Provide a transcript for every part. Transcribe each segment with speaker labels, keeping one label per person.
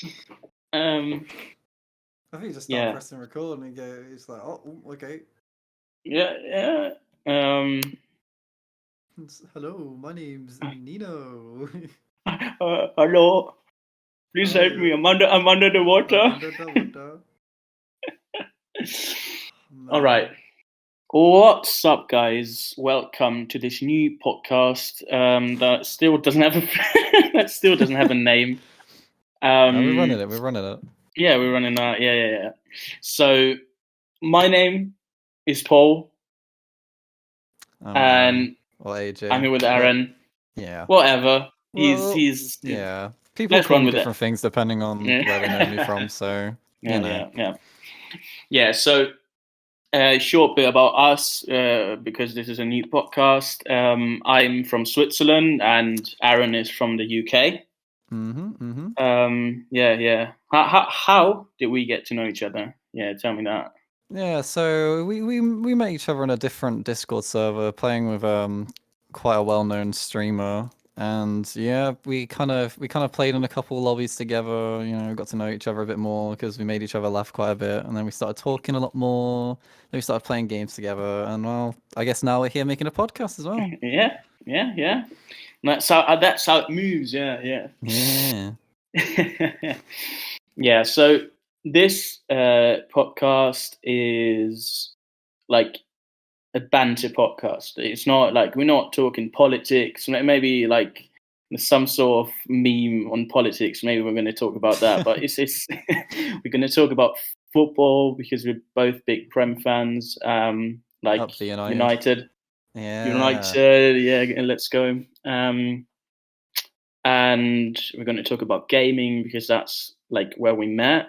Speaker 1: I
Speaker 2: think you just start
Speaker 1: yeah.
Speaker 2: pressing record and go. It's like, oh, okay.
Speaker 1: Yeah.
Speaker 2: Hello, my name's Nino.
Speaker 1: Hello. Please help me. I'm under the water.
Speaker 2: Under the water.
Speaker 1: All right. What's up, guys? Welcome to this new podcast that still doesn't have a name.
Speaker 2: We're running it.
Speaker 1: Yeah, we're running that. Yeah. So, my name is Paul, and
Speaker 2: AJ.
Speaker 1: I'm here with Aaron.
Speaker 2: Yeah.
Speaker 1: Whatever.
Speaker 2: Well,
Speaker 1: he's.
Speaker 2: Yeah. People
Speaker 1: let's
Speaker 2: call
Speaker 1: run
Speaker 2: me
Speaker 1: with
Speaker 2: different
Speaker 1: it.
Speaker 2: things depending on where they know me from. So
Speaker 1: Yeah. So. A short bit about us, because this is a new podcast. I'm from Switzerland, and Aaron is from the UK. Yeah. How did we get to know each other? Yeah, tell me that.
Speaker 2: Yeah, so we met each other on a different Discord server, playing with quite a well-known streamer, and yeah, we kind of played in a couple lobbies together. You know, got to know each other a bit more because we made each other laugh quite a bit, and then we started talking a lot more. Then we started playing games together, and well, I guess now we're here making a podcast as well.
Speaker 1: Yeah. That's how it moves. Yeah. Yeah. So this podcast is like a banter podcast. It's not like we're not talking politics. Maybe like some sort of meme on politics. Maybe we're going to talk about that. But it's we're going to talk about football because we're both big Prem fans. Like
Speaker 2: Up the
Speaker 1: United.
Speaker 2: Yeah.
Speaker 1: Yeah. Let's go. And we're going to talk about gaming because that's like where we met.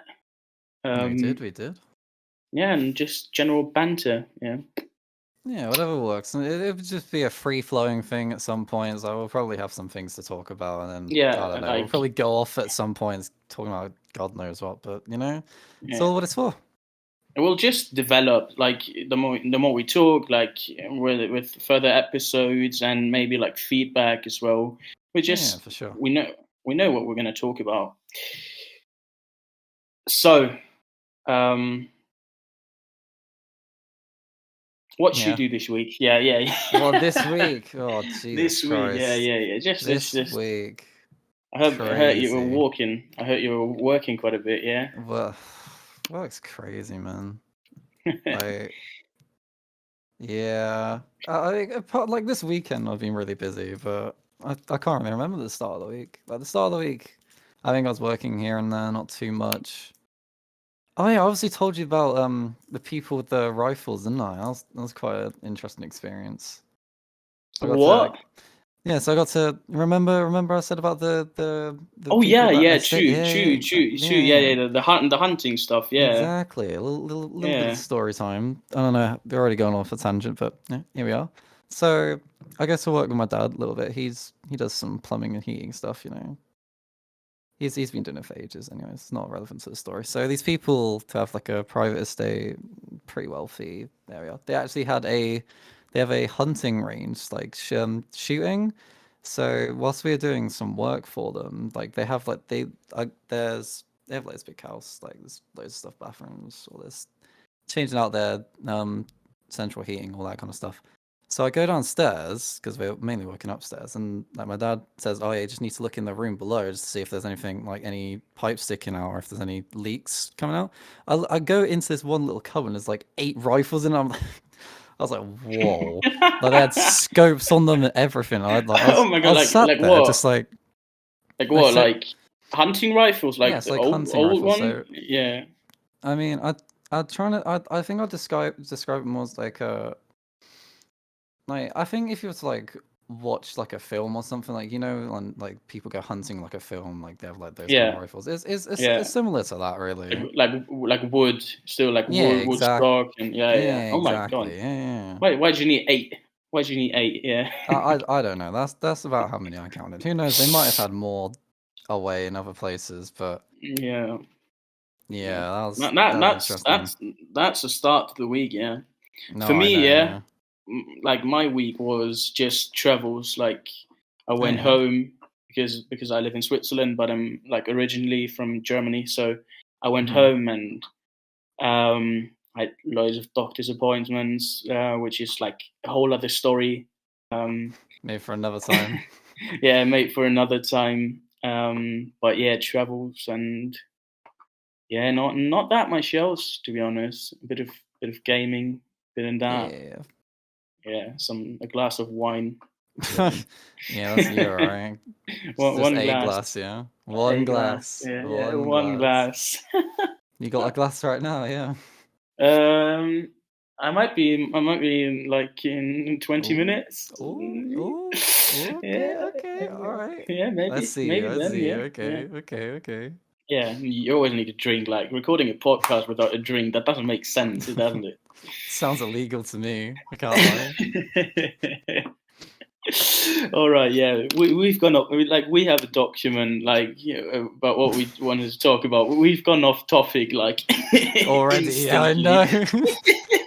Speaker 2: We did.
Speaker 1: Yeah, and just general banter.
Speaker 2: Yeah, whatever works. It would just be a free-flowing thing at some points. I will probably have some things to talk about, and then I don't know. We'll probably go off at some points talking about God knows what, but you know, it's all what it's for.
Speaker 1: It will just develop. Like the more we talk, like with further episodes and maybe like feedback as well. We just
Speaker 2: for sure.
Speaker 1: we know what we're going to talk about. So, what should you do this week? Yeah.
Speaker 2: Well, this week, oh Jesus Christ.
Speaker 1: Yeah. Just
Speaker 2: this week.
Speaker 1: I heard you were walking. I heard you were working quite a bit. Yeah.
Speaker 2: Well, it's crazy, man. Yeah. Like this weekend, I've been really busy, but I can't really remember the start of the week. Like the start of the week, I think I was working here and there, not too much. Oh yeah, I obviously told you about the people with the rifles, didn't I? That was quite an interesting experience.
Speaker 1: What?
Speaker 2: So I got to remember I said about the
Speaker 1: oh yeah, true. Yeah, the hunting stuff, yeah.
Speaker 2: Exactly. A little bit of story time. I don't know, they're already going off a tangent, but yeah, here we are. So I guess I work with my dad a little bit. He does some plumbing and heating stuff, you know. He's been doing it for ages anyway. It's not relevant to the story. So these people to have like a private estate, pretty wealthy. There we are. They actually have a hunting range, like shooting. So whilst we were doing some work for them, like they have like they have like this big house, like there's loads of stuff, bathrooms, all this, changing out their central heating, all that kind of stuff. So I go downstairs because we're mainly working upstairs, and like my dad says, "Oh yeah, you just need to look in the room below just to see if there's anything like any pipes sticking out or if there's any leaks coming out." I go into this one little cupboard, and there's like 8 rifles in it. I was like, "Whoa!" Like they had scopes on them and everything.
Speaker 1: Oh my god! Like what?
Speaker 2: Just like
Speaker 1: what? Like hunting rifles? Like
Speaker 2: yeah,
Speaker 1: the
Speaker 2: like
Speaker 1: old one?
Speaker 2: So,
Speaker 1: yeah.
Speaker 2: I mean, I think I'll describe it more as like a. Like, I think if you were to like watch like a film or something, like, you know, when like people go hunting like a film, like they have like those kind of rifles. It's similar to that, really.
Speaker 1: Like wood, still like wood stock, and yeah. Oh my god!
Speaker 2: Yeah.
Speaker 1: Why do you need 8? Why do you need 8? Yeah.
Speaker 2: I don't know. That's about how many I counted. Who knows? They might have had more away in other places, but
Speaker 1: yeah.
Speaker 2: Yeah,
Speaker 1: that's a start to the week. Yeah. No, for me, yeah. Like my week was just travels. Like I went home because I live in Switzerland, but I'm like originally from Germany. So I went
Speaker 2: Mhm.
Speaker 1: home and I had loads of doctor's appointments, which is like a whole other story.
Speaker 2: Maybe for another time.
Speaker 1: Yeah, mate, for another time. But yeah, travels and yeah, not that much else to be honest. A bit of gaming, bit in that.
Speaker 2: Yeah.
Speaker 1: Yeah, a glass of wine.
Speaker 2: Yeah, that's you, alright. It's just
Speaker 1: One
Speaker 2: a
Speaker 1: glass,
Speaker 2: glass, yeah. One
Speaker 1: a glass.
Speaker 2: glass.
Speaker 1: Yeah,
Speaker 2: One
Speaker 1: one
Speaker 2: glass.
Speaker 1: glass.
Speaker 2: You got a glass right now, yeah.
Speaker 1: um, I might be like in 20
Speaker 2: Ooh,
Speaker 1: minutes.
Speaker 2: ooh, okay,
Speaker 1: Yeah,
Speaker 2: okay, alright.
Speaker 1: yeah,
Speaker 2: I
Speaker 1: maybe,
Speaker 2: see you,
Speaker 1: maybe
Speaker 2: I
Speaker 1: then.
Speaker 2: see you.
Speaker 1: Yeah, yeah,
Speaker 2: Okay.
Speaker 1: yeah. You always need a drink. Like recording a podcast without a drink, that doesn't make sense, doesn't it?
Speaker 2: Sounds illegal to me. I can't lie.
Speaker 1: All right, yeah, we've gone off. We have a document about what we wanted to talk about. We've gone off topic
Speaker 2: Already, yeah, I know.
Speaker 1: instantly.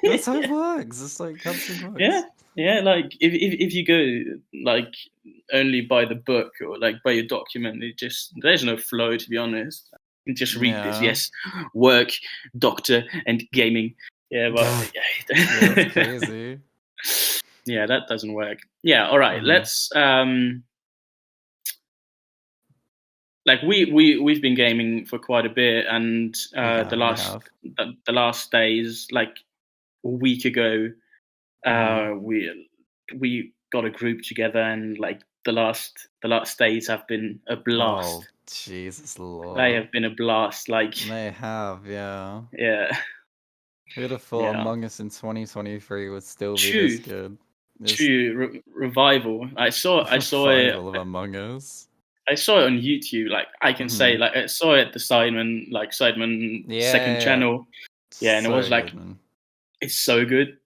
Speaker 2: That's how it works. It's like how it
Speaker 1: Yeah,
Speaker 2: works.
Speaker 1: yeah. Like if you go like only by the book or like by your document, there's no flow to be honest. You just read this.
Speaker 2: Yeah.
Speaker 1: Yes, work, doctor, and gaming. Yeah, but
Speaker 2: Yeah, that's crazy.
Speaker 1: yeah, that doesn't work. Yeah, all right.
Speaker 2: Mhm.
Speaker 1: Let's like we've been gaming for quite a bit, and
Speaker 2: We
Speaker 1: the
Speaker 2: have.
Speaker 1: last days, like a week ago,
Speaker 2: Mhm.
Speaker 1: we got a group together, and like the last days have been a
Speaker 2: Oh,
Speaker 1: blast.
Speaker 2: Jesus
Speaker 1: They
Speaker 2: Lord.
Speaker 1: have been a blast. Like
Speaker 2: They have, yeah.
Speaker 1: yeah,
Speaker 2: Who'd have thought
Speaker 1: yeah.
Speaker 2: Among Us in 2023 would still be this
Speaker 1: True,
Speaker 2: good? This
Speaker 1: true. Revival. I saw it.
Speaker 2: revival of Among Us.
Speaker 1: I saw it on YouTube. Like I can say,
Speaker 2: Mhm.
Speaker 1: like I saw it at the Sidemen second
Speaker 2: Yeah.
Speaker 1: channel. Yeah, and it was
Speaker 2: So
Speaker 1: like
Speaker 2: good, man.
Speaker 1: it's so good.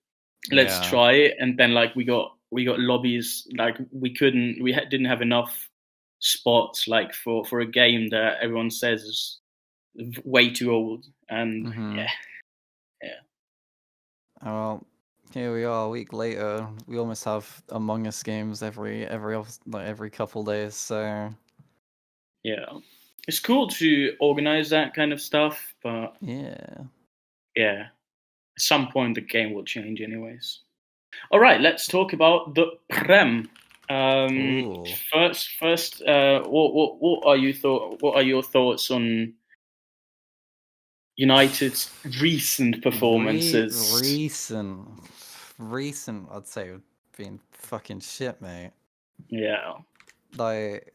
Speaker 1: Let's
Speaker 2: Yeah.
Speaker 1: try it. And then like we got lobbies. Like didn't have enough spots like for a game that everyone says is way too old. And
Speaker 2: Mhm.
Speaker 1: yeah, yeah,
Speaker 2: Well, here we are, a week later. We almost have Among Us games every couple days. So
Speaker 1: yeah. It's cool to organize that kind of stuff, but
Speaker 2: yeah.
Speaker 1: yeah, at some point the game will change anyways. All right, let's talk about the Prem.
Speaker 2: Ooh.
Speaker 1: First, what are your thoughts on United's recent performances?
Speaker 2: Recent, I'd say, been fucking shit, mate.
Speaker 1: Yeah,
Speaker 2: Like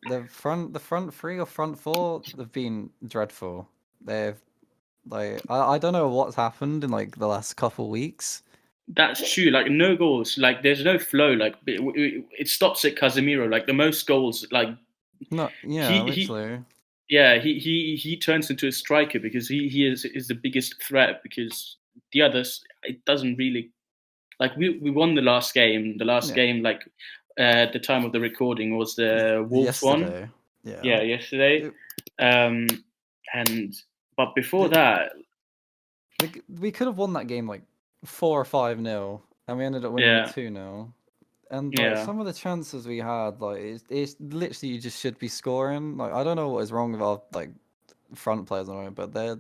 Speaker 2: the front three or front four, they've been dreadful. They've I don't know what's happened in like the last couple weeks.
Speaker 1: that's true. Like no goals. Like there's no flow. Like it stops at Casemiro. Like the most goals. Like
Speaker 2: No, yeah,
Speaker 1: he
Speaker 2: literally.
Speaker 1: yeah he turns into a striker because he is the biggest threat because the others it doesn't really like we won the last game. The last
Speaker 2: Yeah,
Speaker 1: game like at the time of the recording was the Wolves one.
Speaker 2: yesterday. Yeah.
Speaker 1: Yeah, yesterday.
Speaker 2: It,
Speaker 1: Um, and but before
Speaker 2: the,
Speaker 1: that,
Speaker 2: we could have won that game like 4 or 5-0, and we ended up winning it
Speaker 1: yeah,
Speaker 2: 2-0. And like
Speaker 1: yeah,
Speaker 2: some of the chances we had, like it's literally you just should be scoring. Like I don't know what is wrong with our like front players on it, but their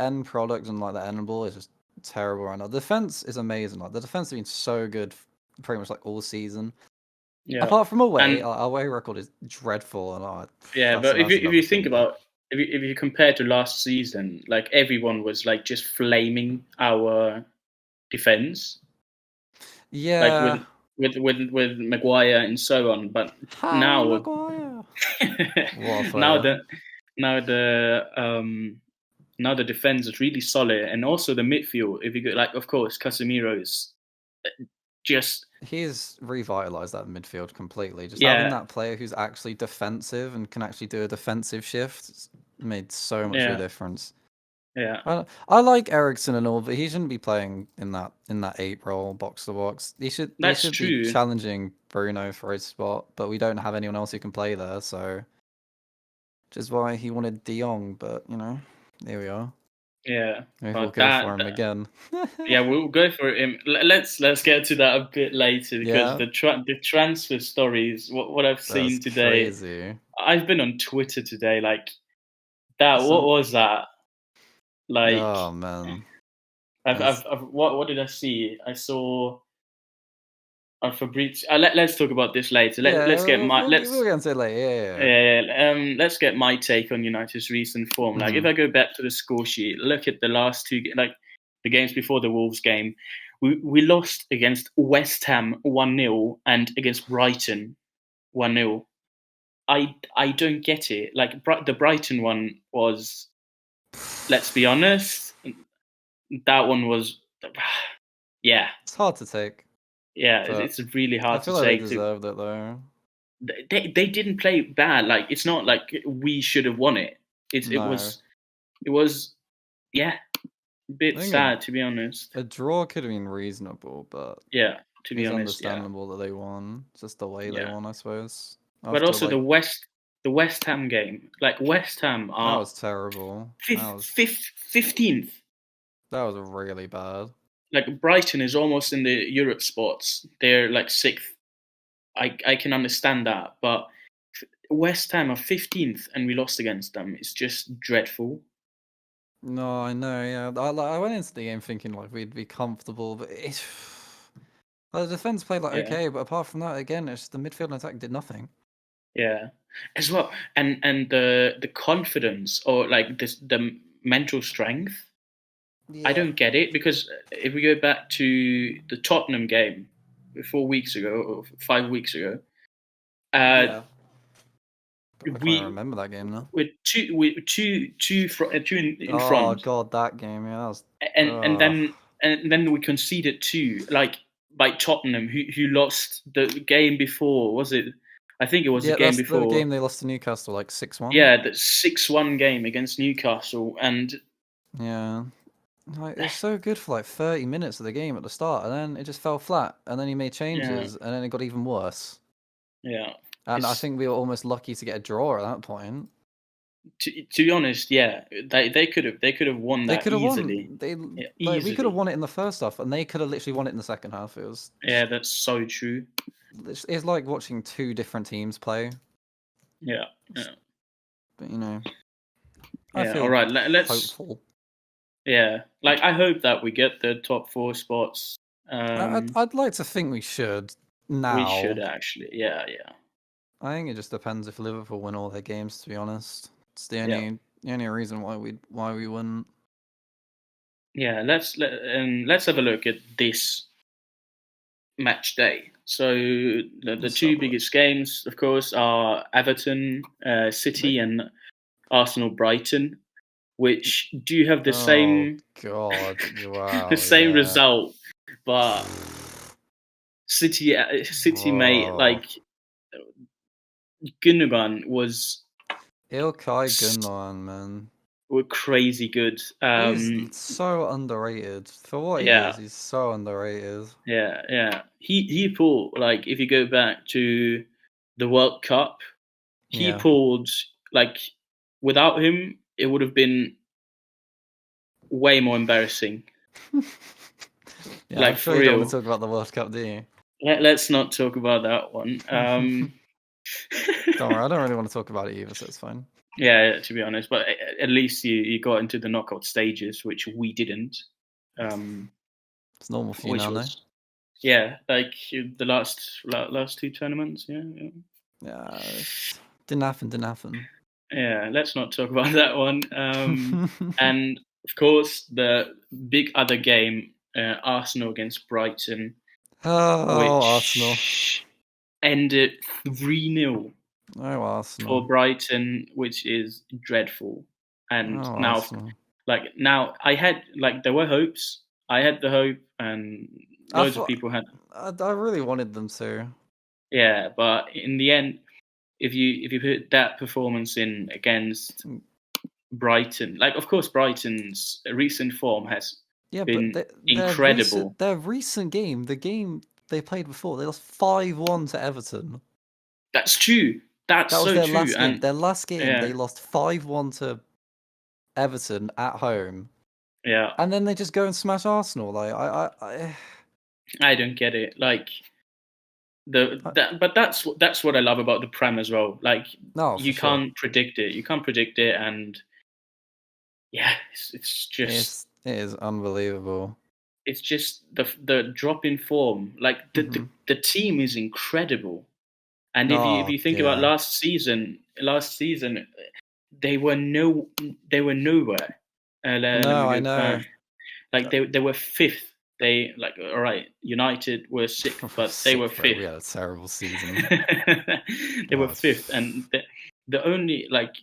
Speaker 2: end product and like the end ball is just terrible right now. The defense is amazing. Like the defense has been so good pretty much like all season.
Speaker 1: yeah,
Speaker 2: Apart from away,
Speaker 1: and
Speaker 2: our away record is dreadful, and
Speaker 1: yeah.
Speaker 2: that's
Speaker 1: But if
Speaker 2: another
Speaker 1: you think
Speaker 2: thing. But
Speaker 1: about if you compare to last season, like everyone was like just flaming our defense, like
Speaker 2: yeah,
Speaker 1: with Maguire and so on. But
Speaker 2: Harry
Speaker 1: now
Speaker 2: Maguire, what a
Speaker 1: now
Speaker 2: player.
Speaker 1: the now the now the defense is really solid, and also the midfield. If you go, like, of course, Casemiro is just
Speaker 2: He's revitalized that midfield completely. Just having
Speaker 1: yeah,
Speaker 2: that player who's actually defensive and can actually do a defensive shift made so much of a
Speaker 1: yeah,
Speaker 2: difference.
Speaker 1: yeah.
Speaker 2: I like Ericsson and all, but he shouldn't be playing in that 8 role box to box. He
Speaker 1: That's
Speaker 2: should be
Speaker 1: true.
Speaker 2: challenging Bruno for his spot, but we don't have anyone else who can play there, so which is why he wanted De Jong, but here we are.
Speaker 1: Yeah,
Speaker 2: Maybe we'll
Speaker 1: but
Speaker 2: go for him again.
Speaker 1: yeah, we'll go for him. Let's get to that a bit later because
Speaker 2: Yeah,
Speaker 1: the transfer stories, what I've
Speaker 2: that's
Speaker 1: seen today.
Speaker 2: crazy.
Speaker 1: I've been on Twitter today, like that. What
Speaker 2: Some
Speaker 1: was that? Like,
Speaker 2: Oh man,
Speaker 1: what did I see? I saw Fabrizio. Let's talk about this later.
Speaker 2: yeah,
Speaker 1: Let's get my
Speaker 2: we'll get into it later. Yeah.
Speaker 1: let's get my take on United's recent form. Like, if
Speaker 2: Mm-hmm.
Speaker 1: I go back to the score sheet, look at the last two, like the games before the Wolves game, we lost against West Ham 1-0 and against Brighton 1-0. I don't get it. Like the Brighton one was, let's be honest, that one was, yeah,
Speaker 2: It's hard to take,
Speaker 1: yeah.
Speaker 2: but
Speaker 1: It's really
Speaker 2: I
Speaker 1: hard to
Speaker 2: feel like they
Speaker 1: take. To
Speaker 2: deserved it though.
Speaker 1: they didn't play bad. Like, it's not like we should have won it. It
Speaker 2: No,
Speaker 1: was yeah, a
Speaker 2: I
Speaker 1: bit
Speaker 2: think
Speaker 1: sad, to be honest.
Speaker 2: a draw could have been reasonable, but
Speaker 1: Yeah, to be
Speaker 2: it's
Speaker 1: honest, yeah,
Speaker 2: understandable that they won. It's just the way they
Speaker 1: yeah.
Speaker 2: won, I suppose.
Speaker 1: But
Speaker 2: After
Speaker 1: also
Speaker 2: like
Speaker 1: the West Ham game. Like, West Ham
Speaker 2: that
Speaker 1: are
Speaker 2: was terrible.
Speaker 1: fifth, 15th.
Speaker 2: That was really bad.
Speaker 1: Like, Brighton is almost in the Europe spots. They're like sixth. I can understand that, but West Ham are 15th, and we lost against them. It's just dreadful.
Speaker 2: No, I know. Yeah, I went into the game thinking like we'd be comfortable, but the defense played like
Speaker 1: Yeah,
Speaker 2: okay, but apart from that, again, it's the midfield and attack did nothing.
Speaker 1: yeah, as well. And the confidence, or like this, the mental strength. I
Speaker 2: Yeah.
Speaker 1: don't get it, because if we go back to the Tottenham game 4 weeks ago or 5 weeks ago, uh,
Speaker 2: Yeah. God, I can't even
Speaker 1: we
Speaker 2: remember that game now.
Speaker 1: with two in
Speaker 2: Oh
Speaker 1: front,
Speaker 2: god, that game, yeah, that was.
Speaker 1: and then we conceded two, like, by Tottenham, who lost the game before. Was it? I think it was the
Speaker 2: Yeah,
Speaker 1: game
Speaker 2: that's the
Speaker 1: before.
Speaker 2: game they lost to Newcastle like 6-1.
Speaker 1: Yeah, the 6-1 game against Newcastle, and
Speaker 2: Yeah. Like, it was so good for like 30 minutes of the game at the start, and then it just fell flat, and then he made
Speaker 1: yeah,
Speaker 2: changes, and then it got even worse.
Speaker 1: yeah.
Speaker 2: And I
Speaker 1: It's
Speaker 2: think we were almost lucky to get a draw at that point.
Speaker 1: to be honest, yeah. They could have won
Speaker 2: They
Speaker 1: that
Speaker 2: could have
Speaker 1: easily.
Speaker 2: won. They
Speaker 1: Yeah,
Speaker 2: like we could have
Speaker 1: easily.
Speaker 2: won it in the first half, and they could have literally won it in the second half. It was
Speaker 1: Yeah, that's so true.
Speaker 2: it's like watching two different teams play.
Speaker 1: Yeah, yeah,
Speaker 2: But you know, I
Speaker 1: yeah. All
Speaker 2: feel
Speaker 1: right, let's.
Speaker 2: hopeful.
Speaker 1: Yeah, like, I hope that we get the top four spots.
Speaker 2: I'd like to think we should
Speaker 1: We
Speaker 2: now.
Speaker 1: should actually. Yeah, yeah.
Speaker 2: I think it just depends if Liverpool win all their games. To be honest, it's the
Speaker 1: Yeah.
Speaker 2: only reason why we wouldn't.
Speaker 1: Yeah, let's have a look at this match day. So the
Speaker 2: Let's
Speaker 1: two
Speaker 2: have a look.
Speaker 1: biggest games, of course, are Everton, City, and Arsenal, Brighton, which do have the
Speaker 2: Oh
Speaker 1: same
Speaker 2: God!
Speaker 1: the
Speaker 2: Wow!
Speaker 1: same
Speaker 2: Yeah.
Speaker 1: result, but City, mate,
Speaker 2: Whoa.
Speaker 1: like, Gundogan was
Speaker 2: Ilkay Gundogan, man.
Speaker 1: were crazy good.
Speaker 2: He's so underrated. For what he
Speaker 1: Yeah,
Speaker 2: is, he's so underrated.
Speaker 1: yeah, yeah. He pulled, like, if you go back to the World Cup, he
Speaker 2: Yeah.
Speaker 1: pulled, like, without him it would have been way more embarrassing.
Speaker 2: Yeah, I'm
Speaker 1: Like,
Speaker 2: sure
Speaker 1: for
Speaker 2: you don't want
Speaker 1: real.
Speaker 2: to talk about the World Cup, do you?
Speaker 1: Let's not talk about that one.
Speaker 2: Don't worry, I don't really want to talk about it either, so it's fine.
Speaker 1: Yeah, to be honest, but at least you got into the knockout stages, which we didn't.
Speaker 2: It's normal for you
Speaker 1: Which
Speaker 2: now, no?
Speaker 1: was, yeah, like the last two tournaments. Yeah, yeah.
Speaker 2: Yeah, didn't happen.
Speaker 1: Yeah, let's not talk about that one. And of course, the big other game, Arsenal against Brighton,
Speaker 2: Oh, Arsenal.
Speaker 1: which ended 3-0
Speaker 2: Oh, Arsenal.
Speaker 1: for Brighton, which is dreadful. And
Speaker 2: Oh,
Speaker 1: now,
Speaker 2: Arsenal.
Speaker 1: now I had, like, there were hopes. I had the hope, and loads of people had.
Speaker 2: I really wanted them to.
Speaker 1: Yeah, but in the end, if you put that performance in against Brighton, like, of course Brighton's recent form has been incredible.
Speaker 2: Their recent game, the game they played before, they lost 5-1 to Everton.
Speaker 1: That's true. That's
Speaker 2: That was
Speaker 1: so
Speaker 2: their
Speaker 1: true.
Speaker 2: last game.
Speaker 1: And
Speaker 2: Their last game,
Speaker 1: yeah,
Speaker 2: they lost 5-1 to Everton at home.
Speaker 1: Yeah.
Speaker 2: And then they just go and smash Arsenal. Like
Speaker 1: I don't get it. Like but that's what I love about the Prem as well. Like
Speaker 2: no, for
Speaker 1: you
Speaker 2: sure.
Speaker 1: can't predict it. You can't predict it, and yeah, it's just
Speaker 2: It is unbelievable.
Speaker 1: it's just the drop in form. Like
Speaker 2: Mm-hmm.
Speaker 1: the team is incredible. And if
Speaker 2: Oh
Speaker 1: you think about
Speaker 2: yeah.
Speaker 1: last season they were nowhere. Let
Speaker 2: No,
Speaker 1: me
Speaker 2: I
Speaker 1: go.
Speaker 2: know.
Speaker 1: Like they were fifth. They like all right. United were sixth, but they were
Speaker 2: Sick, bro.
Speaker 1: fifth.
Speaker 2: We had a terrible season.
Speaker 1: They were
Speaker 2: Oh,
Speaker 1: fifth, and the only like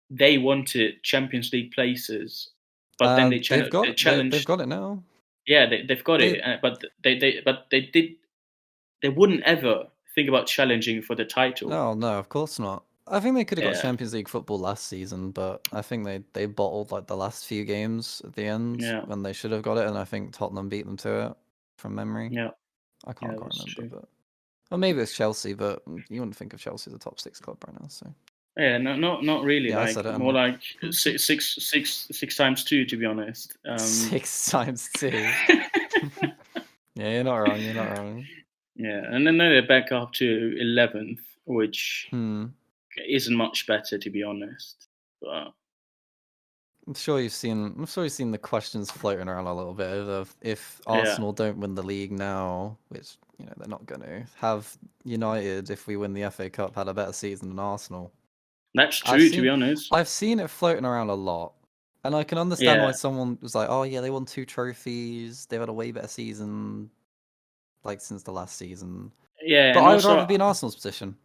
Speaker 1: they wanted Champions League places, but then they
Speaker 2: they've
Speaker 1: challenged.
Speaker 2: got it now.
Speaker 1: Yeah, they've got
Speaker 2: They
Speaker 1: it, but they wouldn't ever think about challenging for the title.
Speaker 2: no, of course not. I think they could have got
Speaker 1: Yeah,
Speaker 2: Champions League football last season, but I think they bottled like the last few games at the end
Speaker 1: yeah,
Speaker 2: when they should have got it, and I think Tottenham beat them to it from memory.
Speaker 1: yeah,
Speaker 2: I
Speaker 1: yeah.
Speaker 2: can't quite
Speaker 1: That's
Speaker 2: remember,
Speaker 1: true.
Speaker 2: but or maybe it's Chelsea, but you wouldn't think of Chelsea as a top six club right now. So
Speaker 1: Yeah, no, not really.
Speaker 2: yeah, I said
Speaker 1: Like
Speaker 2: it. I'm
Speaker 1: more
Speaker 2: right.
Speaker 1: like six times two, to be honest.
Speaker 2: 6 times 2. Yeah, you're not wrong. You're not wrong.
Speaker 1: Yeah, and then they're back up to 11th, which
Speaker 2: Hmm.
Speaker 1: isn't much better, to be honest. But
Speaker 2: I'm sure you've seen. I'm sure you've seen the questions floating around a little bit of if
Speaker 1: yeah,
Speaker 2: Arsenal don't win the league now, which they're not going to have. United, if we win the FA Cup, had a better season than Arsenal.
Speaker 1: that's
Speaker 2: I've
Speaker 1: true, to be
Speaker 2: seen.
Speaker 1: honest.
Speaker 2: I've seen it floating around a lot, and I can understand why
Speaker 1: Yeah,
Speaker 2: someone was like, "Oh yeah, they won 2 trophies. They've had a way better season, like since the last season."
Speaker 1: yeah,
Speaker 2: But
Speaker 1: and
Speaker 2: I would
Speaker 1: also
Speaker 2: rather be in Arsenal's position.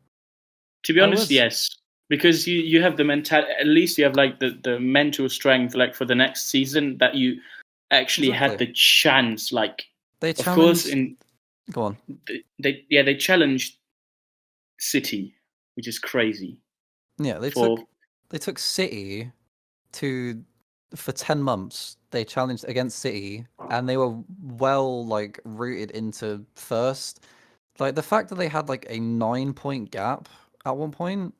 Speaker 1: to be
Speaker 2: I
Speaker 1: honest,
Speaker 2: would.
Speaker 1: yes, because you have the mental. At least you have like the mental strength, like for the next season, that you actually had
Speaker 2: Exactly.
Speaker 1: the chance. Like,
Speaker 2: They
Speaker 1: of course,
Speaker 2: challenged. Go on.
Speaker 1: they challenged City, which is crazy.
Speaker 2: Yeah,
Speaker 1: For
Speaker 2: they took City to for 10 months. They challenged against City and they were well like rooted into first. Like the fact that they had like a 9 point gap at one point.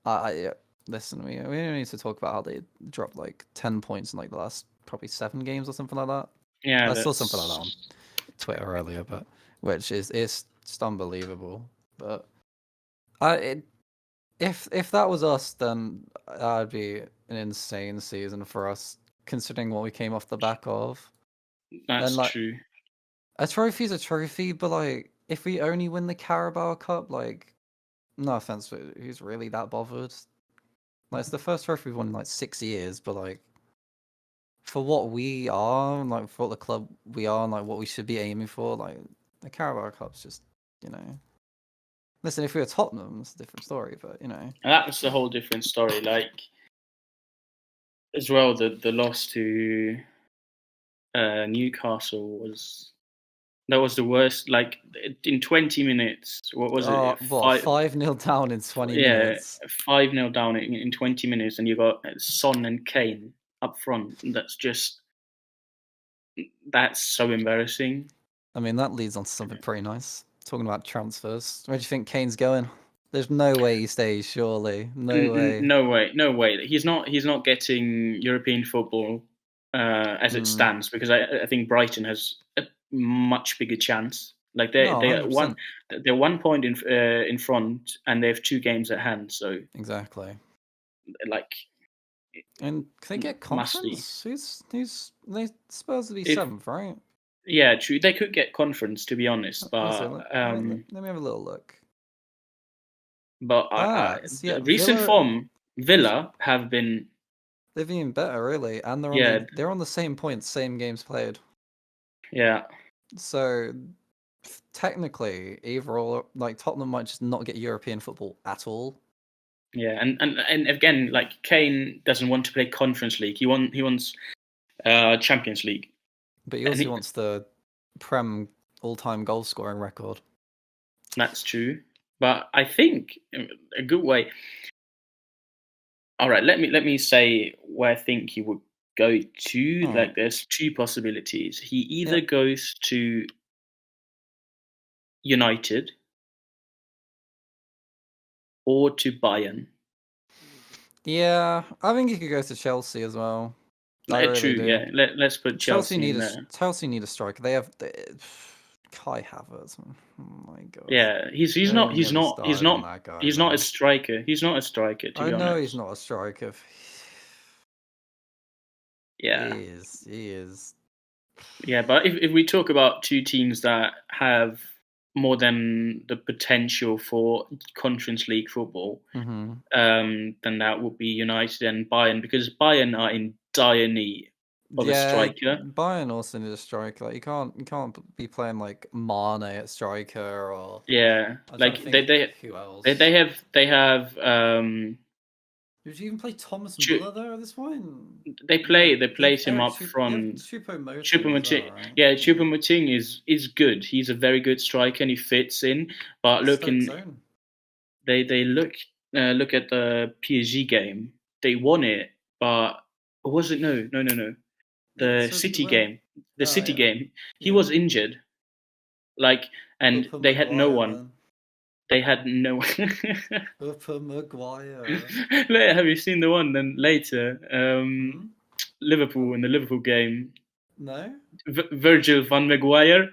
Speaker 2: I listen, we don't need to talk about how they dropped like 10 points in like the last probably 7 games or something like that.
Speaker 1: yeah,
Speaker 2: I saw something like that
Speaker 1: that's
Speaker 2: on Twitter earlier, but which is it's just unbelievable. But if that was us, then that'd be an insane season for us, considering what we came off the back of. And like
Speaker 1: true.
Speaker 2: a trophy's a trophy, but like if we only win the Carabao Cup, like no offense, but who's really that bothered? Like it's the first trophy we've won in like 6 years, but like for what we are, and like for what the club we are, and like what we should be aiming for, like the Carabao Cup's just you know. Listen, if we were Tottenham, it's a different story, but
Speaker 1: And that was a whole different story. Like as well, the loss to Newcastle was the worst. Like in 20 minutes, what was it?
Speaker 2: what 5-0 down in 20
Speaker 1: Yeah,
Speaker 2: minutes?
Speaker 1: 5-0 down in 20 minutes, and you got Son and Kane up front. That's so embarrassing.
Speaker 2: I mean, that leads on to something pretty nice. Talking about transfers, where do you think Kane's going? There's no way he stays. Surely, no way.
Speaker 1: No way, no way. He's not getting European football as it
Speaker 2: Mm.
Speaker 1: stands, because I think Brighton has a much bigger chance. Like
Speaker 2: No,
Speaker 1: they are
Speaker 2: 100%.
Speaker 1: they're 1 point in front, and they have 2 games at hand. So
Speaker 2: Exactly.
Speaker 1: like
Speaker 2: And can they get
Speaker 1: musty.
Speaker 2: conference? Who's they supposed to be
Speaker 1: If
Speaker 2: seventh, right?
Speaker 1: Yeah, true. They could get conference, to be honest,
Speaker 2: Let's see,
Speaker 1: but
Speaker 2: let me have a little look. So yeah,
Speaker 1: recent
Speaker 2: Villa.
Speaker 1: form, Villa have been,
Speaker 2: They've been better, really, and
Speaker 1: yeah,
Speaker 2: they're on the same points, same games played.
Speaker 1: yeah,
Speaker 2: So technically, either or, like Tottenham might just not get European football at all.
Speaker 1: yeah, and again, like Kane doesn't want to play Conference League. He wants Champions League,
Speaker 2: But he
Speaker 1: and
Speaker 2: also wants the Prem all-time goal scoring record.
Speaker 1: that's true. But I think a good way. All right, let me say where I think he would go to.
Speaker 2: All right.
Speaker 1: Like, there's two possibilities. He either
Speaker 2: Yep.
Speaker 1: goes to United or to Bayern.
Speaker 2: Yeah, I think he could go to Chelsea as well. I really
Speaker 1: True,
Speaker 2: do.
Speaker 1: yeah. Let's put Chelsea in there.
Speaker 2: Chelsea need a striker. They have Kai Havertz. Oh my god.
Speaker 1: Yeah, he's
Speaker 2: Don't
Speaker 1: not
Speaker 2: even
Speaker 1: he's
Speaker 2: get me
Speaker 1: not he's
Speaker 2: started on
Speaker 1: not
Speaker 2: that guy,
Speaker 1: he's not a
Speaker 2: man.
Speaker 1: striker. He's not a striker, to
Speaker 2: I
Speaker 1: be
Speaker 2: know he's
Speaker 1: honest.
Speaker 2: not a striker.
Speaker 1: Yeah.
Speaker 2: He is.
Speaker 1: Yeah, but if we talk about two teams that have more than the potential for Conference League football,
Speaker 2: Mm-hmm.
Speaker 1: then that would be United and Bayern, because Bayern are in dire need of a
Speaker 2: Yeah,
Speaker 1: striker.
Speaker 2: Bayern also need a striker. Like you can't be playing like Mane at striker or
Speaker 1: Yeah,
Speaker 2: I'm trying to
Speaker 1: like
Speaker 2: think who else.
Speaker 1: they have
Speaker 2: Did you even play Thomas Muller there at this point?
Speaker 1: they
Speaker 2: They have
Speaker 1: place him up
Speaker 2: They have
Speaker 1: front.
Speaker 2: Choupo-Moting as well,
Speaker 1: Choupo-Moting,
Speaker 2: right?
Speaker 1: yeah, Choupo-Moting is good. He's a very good striker and he fits in. But
Speaker 2: Stoke's own.
Speaker 1: they look at the PSG game. They won it, but or was it no? The
Speaker 2: So
Speaker 1: City
Speaker 2: when
Speaker 1: game,
Speaker 2: oh yeah.
Speaker 1: he
Speaker 2: Yeah.
Speaker 1: was injured. Like, and
Speaker 2: Upper
Speaker 1: they had no
Speaker 2: Maguire,
Speaker 1: one.
Speaker 2: man.
Speaker 1: They had no.
Speaker 2: Upper Maguire.
Speaker 1: Have you seen the one then later?
Speaker 2: Hmm?
Speaker 1: Liverpool in the Liverpool game.
Speaker 2: No?
Speaker 1: Virgil van Maguire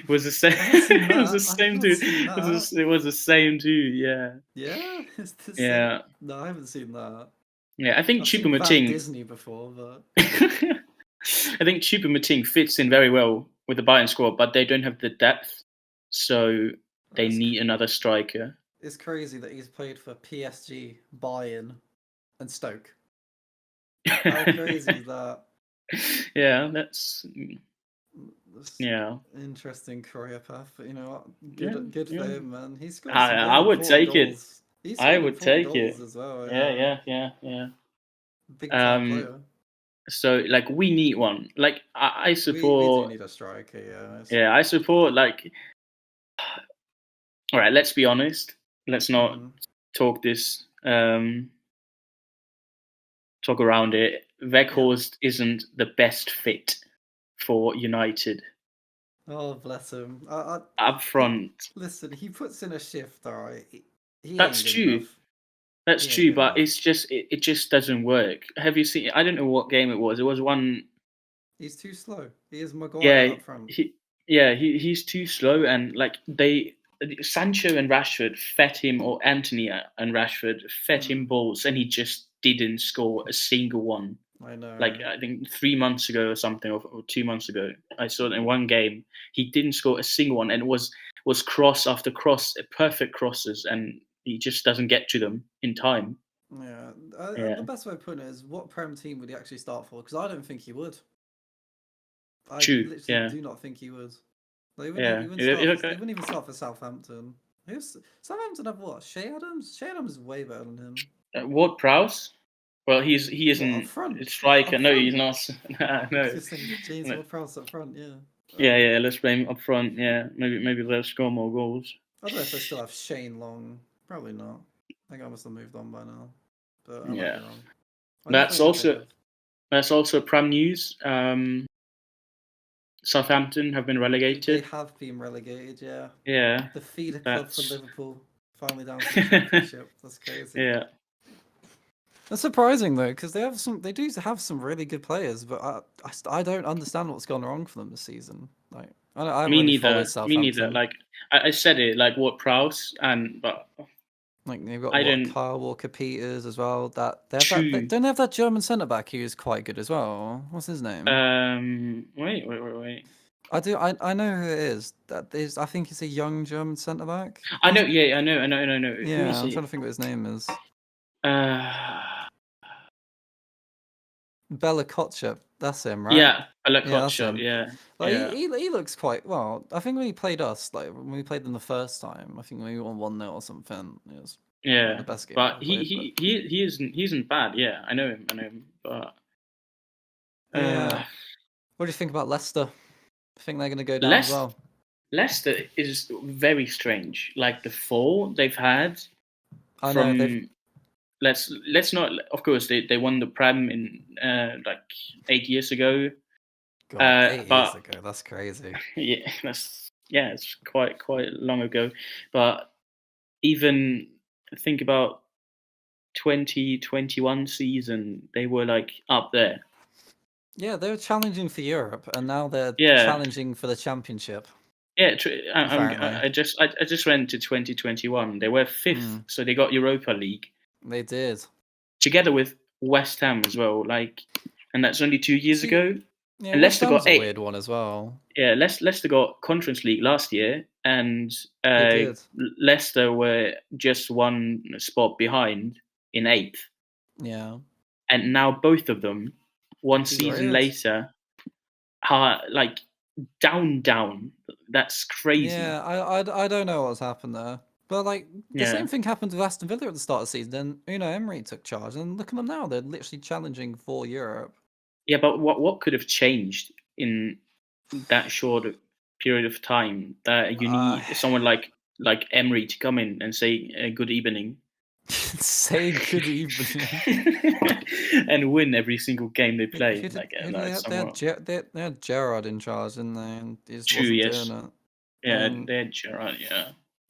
Speaker 1: was the same.
Speaker 2: I haven't seen
Speaker 1: It was the
Speaker 2: that. I have
Speaker 1: same
Speaker 2: not
Speaker 1: too.
Speaker 2: seen that.
Speaker 1: It was the same too. Yeah,
Speaker 2: Yeah, it's the same.
Speaker 1: yeah,
Speaker 2: No, I haven't seen that.
Speaker 1: yeah. I think
Speaker 2: I've seen Van
Speaker 1: Choupo-Moting.
Speaker 2: Disney before, but
Speaker 1: I think Choupo-Moting fits in very well with the Bayern squad, but they don't have the depth, so they need another striker.
Speaker 2: it's crazy that he's played for PSG, Bayern, and Stoke. How crazy is that?
Speaker 1: Yeah, that's
Speaker 2: Interesting career path, but you know what? Good for
Speaker 1: yeah.
Speaker 2: him, man. He scored some
Speaker 1: I
Speaker 2: really
Speaker 1: would
Speaker 2: important
Speaker 1: take it.
Speaker 2: goals. He
Speaker 1: I
Speaker 2: scored
Speaker 1: would
Speaker 2: important
Speaker 1: take
Speaker 2: goals
Speaker 1: it.
Speaker 2: as well.
Speaker 1: Yeah.
Speaker 2: Big time player.
Speaker 1: So like we need one. Like I
Speaker 2: We do
Speaker 1: support.
Speaker 2: need a striker, yeah.
Speaker 1: Yeah, I support. Like, all right. Let's be honest. Let's not talk this. Talk around it. Weghorst isn't the best fit for United.
Speaker 2: Oh, bless him.
Speaker 1: Up front.
Speaker 2: Listen, he puts in a shift, all right. He
Speaker 1: That's
Speaker 2: ain't good
Speaker 1: true.
Speaker 2: enough.
Speaker 1: That's
Speaker 2: He ain't
Speaker 1: true,
Speaker 2: good
Speaker 1: but
Speaker 2: enough.
Speaker 1: it just doesn't work. Have you seen? I don't know what game it was. It was one.
Speaker 2: He's too slow. He is Maguire
Speaker 1: Yeah,
Speaker 2: up front.
Speaker 1: he's too slow, and like Sancho and Rashford fed him, or Anthony and Rashford fed him balls, and he just didn't score a single one.
Speaker 2: I know.
Speaker 1: Like I think 3 months ago or something, or 2 months ago, I saw it in one game. He didn't score a single one, and it was cross after cross, perfect crosses, and he just doesn't get to them in time.
Speaker 2: Yeah.
Speaker 1: Yeah,
Speaker 2: The best way of putting it is, what Prem team would he actually start for? Because I don't think he would. I
Speaker 1: true.
Speaker 2: literally
Speaker 1: Yeah,
Speaker 2: do not think he would. Like,
Speaker 1: yeah.
Speaker 2: he
Speaker 1: Okay.
Speaker 2: wouldn't even start for Southampton. Southampton have what? Shea Adams? Shea Adams is way better than him.
Speaker 1: Ward Prowse? Well, he
Speaker 2: What, up
Speaker 1: isn't
Speaker 2: front?
Speaker 1: a striker.
Speaker 2: Up
Speaker 1: No,
Speaker 2: front?
Speaker 1: he's not. No.
Speaker 2: Just saying James
Speaker 1: No.
Speaker 2: Ward-Prowse up front, yeah.
Speaker 1: Yeah. Let's blame him up front. Yeah, maybe they'll score more goals.
Speaker 2: I don't know if they still have Shane Long. Probably not. I think I must have moved on by now. But I might
Speaker 1: Yeah,
Speaker 2: be wrong.
Speaker 1: that's also Prem news. Southampton have been relegated.
Speaker 2: They have been relegated, yeah.
Speaker 1: Yeah,
Speaker 2: The feeder club for Liverpool. Finally down to the Championship. That's crazy.
Speaker 1: Yeah.
Speaker 2: That's surprising though, because they do have some really good players, but I don't understand what's gone wrong for them this season. Like I haven't really followed Southampton.
Speaker 1: Me neither. Like I said it, like Ward Prowse, but
Speaker 2: like they've got Kyle Walker-Peters as well. They don't have that German centre back who is quite good as well. What's his name?
Speaker 1: Wait.
Speaker 2: I know who it is. I think it's a young German centre back.
Speaker 1: I know. Yeah, I know.
Speaker 2: Yeah, I'm trying to think what his name is. Bella Kotcher, that's him, right?
Speaker 1: Yeah, Bella Kotcher, yeah.
Speaker 2: Like he looks quite well. I think when he played us, like when we played them the first time, I think we won 1-0 or something. It was the best game.
Speaker 1: But he isn't bad. Yeah, I know him. But
Speaker 2: yeah, what do you think about Leicester? I think they're going to go down as well.
Speaker 1: Leicester is very strange. Like the fall they've had.
Speaker 2: I know.
Speaker 1: Let's not. Of course, they won the Prem in like 8 years ago.
Speaker 2: God, 8 years ago. That's crazy.
Speaker 1: Yeah, it's quite long ago. But even think about 2021 season, they were like up there.
Speaker 2: Yeah, they were challenging for Europe, and now they're
Speaker 1: Yeah,
Speaker 2: challenging for the championship.
Speaker 1: yeah.
Speaker 2: Apparently,
Speaker 1: I just went to 2021. They were fifth, so they got Europa League
Speaker 2: they did.
Speaker 1: together with West Ham as well. Like, and that's only 2 years
Speaker 2: See,
Speaker 1: ago.
Speaker 2: yeah,
Speaker 1: And
Speaker 2: West
Speaker 1: Leicester
Speaker 2: Ham's
Speaker 1: got
Speaker 2: a
Speaker 1: eight.
Speaker 2: weird one as well.
Speaker 1: Yeah, Leicester got Conference League last year, and
Speaker 2: They did.
Speaker 1: Leicester were just one spot behind in eighth.
Speaker 2: Yeah,
Speaker 1: And now both of them, one season
Speaker 2: degraded.
Speaker 1: later, are like down. That's crazy.
Speaker 2: Yeah, I don't know what's happened there. But like the
Speaker 1: Yeah,
Speaker 2: same thing happened to Aston Villa at the start of the season. Then Unai Emery took charge, and look at them now. They're literally challenging for Europe.
Speaker 1: yeah. But what could have changed in that short period of time that you
Speaker 2: Uh,
Speaker 1: need someone like Emery to come in and say good evening
Speaker 2: say good evening.
Speaker 1: and win every single game they play.
Speaker 2: Who did they
Speaker 1: Like
Speaker 2: have?
Speaker 1: somewhere.
Speaker 2: They had Gerrard in charge, didn't they? And he just
Speaker 1: True,
Speaker 2: wasn't doing
Speaker 1: yes,
Speaker 2: it.
Speaker 1: yeah,
Speaker 2: And
Speaker 1: they had Gerrard, yeah.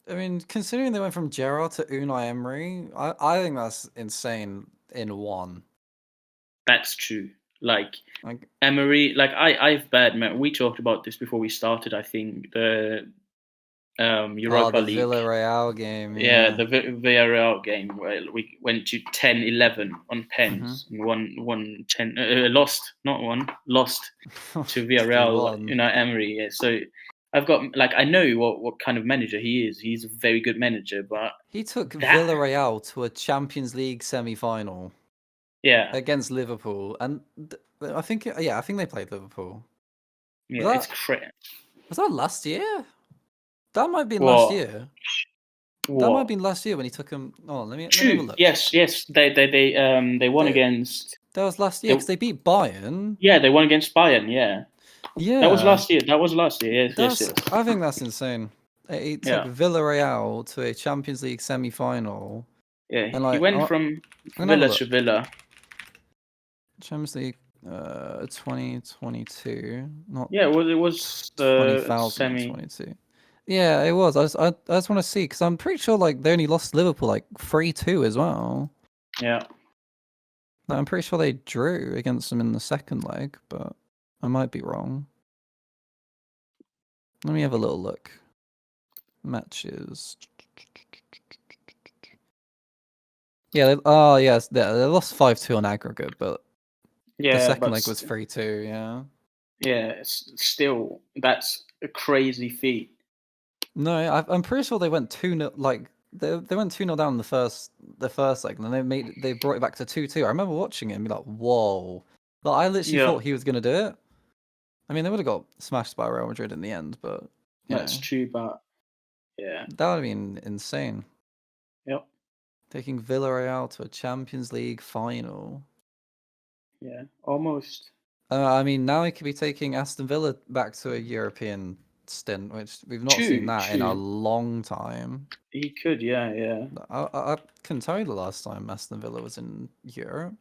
Speaker 2: I mean, considering they went from Gerrard to Unai Emery, I think that's insane in one.
Speaker 1: That's true. Like
Speaker 2: Like,
Speaker 1: Emery, like I've bad. We talked about this before we started. I think the
Speaker 2: oh,
Speaker 1: Europa
Speaker 2: the
Speaker 1: League.
Speaker 2: Villarreal game,
Speaker 1: Yeah,
Speaker 2: yeah.
Speaker 1: the Villarreal game where we went to 10-11 on
Speaker 2: Mm-hmm.
Speaker 1: pens and won 10, lost, not won, lost to
Speaker 2: They
Speaker 1: Villarreal,
Speaker 2: won.
Speaker 1: Emery. Yeah. So I've got, like, I know what kind of manager he is. He's a very good manager, but
Speaker 2: He took
Speaker 1: that,
Speaker 2: Villarreal to a Champions League semi-final
Speaker 1: yeah,
Speaker 2: against Liverpool, and I think they played Liverpool. Was
Speaker 1: yeah, it's
Speaker 2: that
Speaker 1: crazy.
Speaker 2: was that last year? That might have been last
Speaker 1: What?
Speaker 2: year. That might have
Speaker 1: What?
Speaker 2: been last year when he took him. Oh, let me have a
Speaker 1: True.
Speaker 2: look.
Speaker 1: Yes. They won
Speaker 2: That
Speaker 1: against.
Speaker 2: that was last year
Speaker 1: They,
Speaker 2: because they beat Bayern.
Speaker 1: yeah, they won against Bayern. Yeah, that was
Speaker 2: Yeah,
Speaker 1: last year. That was last year. Yes.
Speaker 2: I think that's insane. He took
Speaker 1: Yeah,
Speaker 2: Villarreal to a Champions League semi-final,
Speaker 1: yeah.
Speaker 2: and
Speaker 1: He
Speaker 2: like
Speaker 1: went from
Speaker 2: I'm gonna have a
Speaker 1: Villa to
Speaker 2: look.
Speaker 1: Villa.
Speaker 2: Champions League, 2022, not
Speaker 1: Yeah, it was the semi.
Speaker 2: 2022. Yeah, it was. I just want to see because I'm pretty sure like they only lost to Liverpool like 3-2 as well.
Speaker 1: Yeah,
Speaker 2: Like, I'm pretty sure they drew against them in the second leg, but I might be wrong. Let me have a little look. Matches. Yeah. Yes. They lost 5-2 on aggregate, but the
Speaker 1: yeah,
Speaker 2: second
Speaker 1: but
Speaker 2: leg was 3-2. Yeah.
Speaker 1: yeah, still that's a crazy feat.
Speaker 2: No, I'm pretty sure they went 2-0. Like they went 2-0 down in the first leg, and then they brought it back to 2-2. I remember watching it and be like, whoa! Like I literally
Speaker 1: Yeah,
Speaker 2: thought he was gonna do it. I mean, they would have got smashed by Real Madrid in the end, but you
Speaker 1: that's
Speaker 2: know
Speaker 1: true. But yeah,
Speaker 2: that would have been insane.
Speaker 1: yep,
Speaker 2: Taking Villarreal to a Champions League final.
Speaker 1: yeah, almost.
Speaker 2: I mean, now he could be taking Aston Villa back to a European stint, which we've not seen that in a
Speaker 1: True.
Speaker 2: long time.
Speaker 1: He could. Yeah.
Speaker 2: I can tell you the last time Aston Villa was in Europe.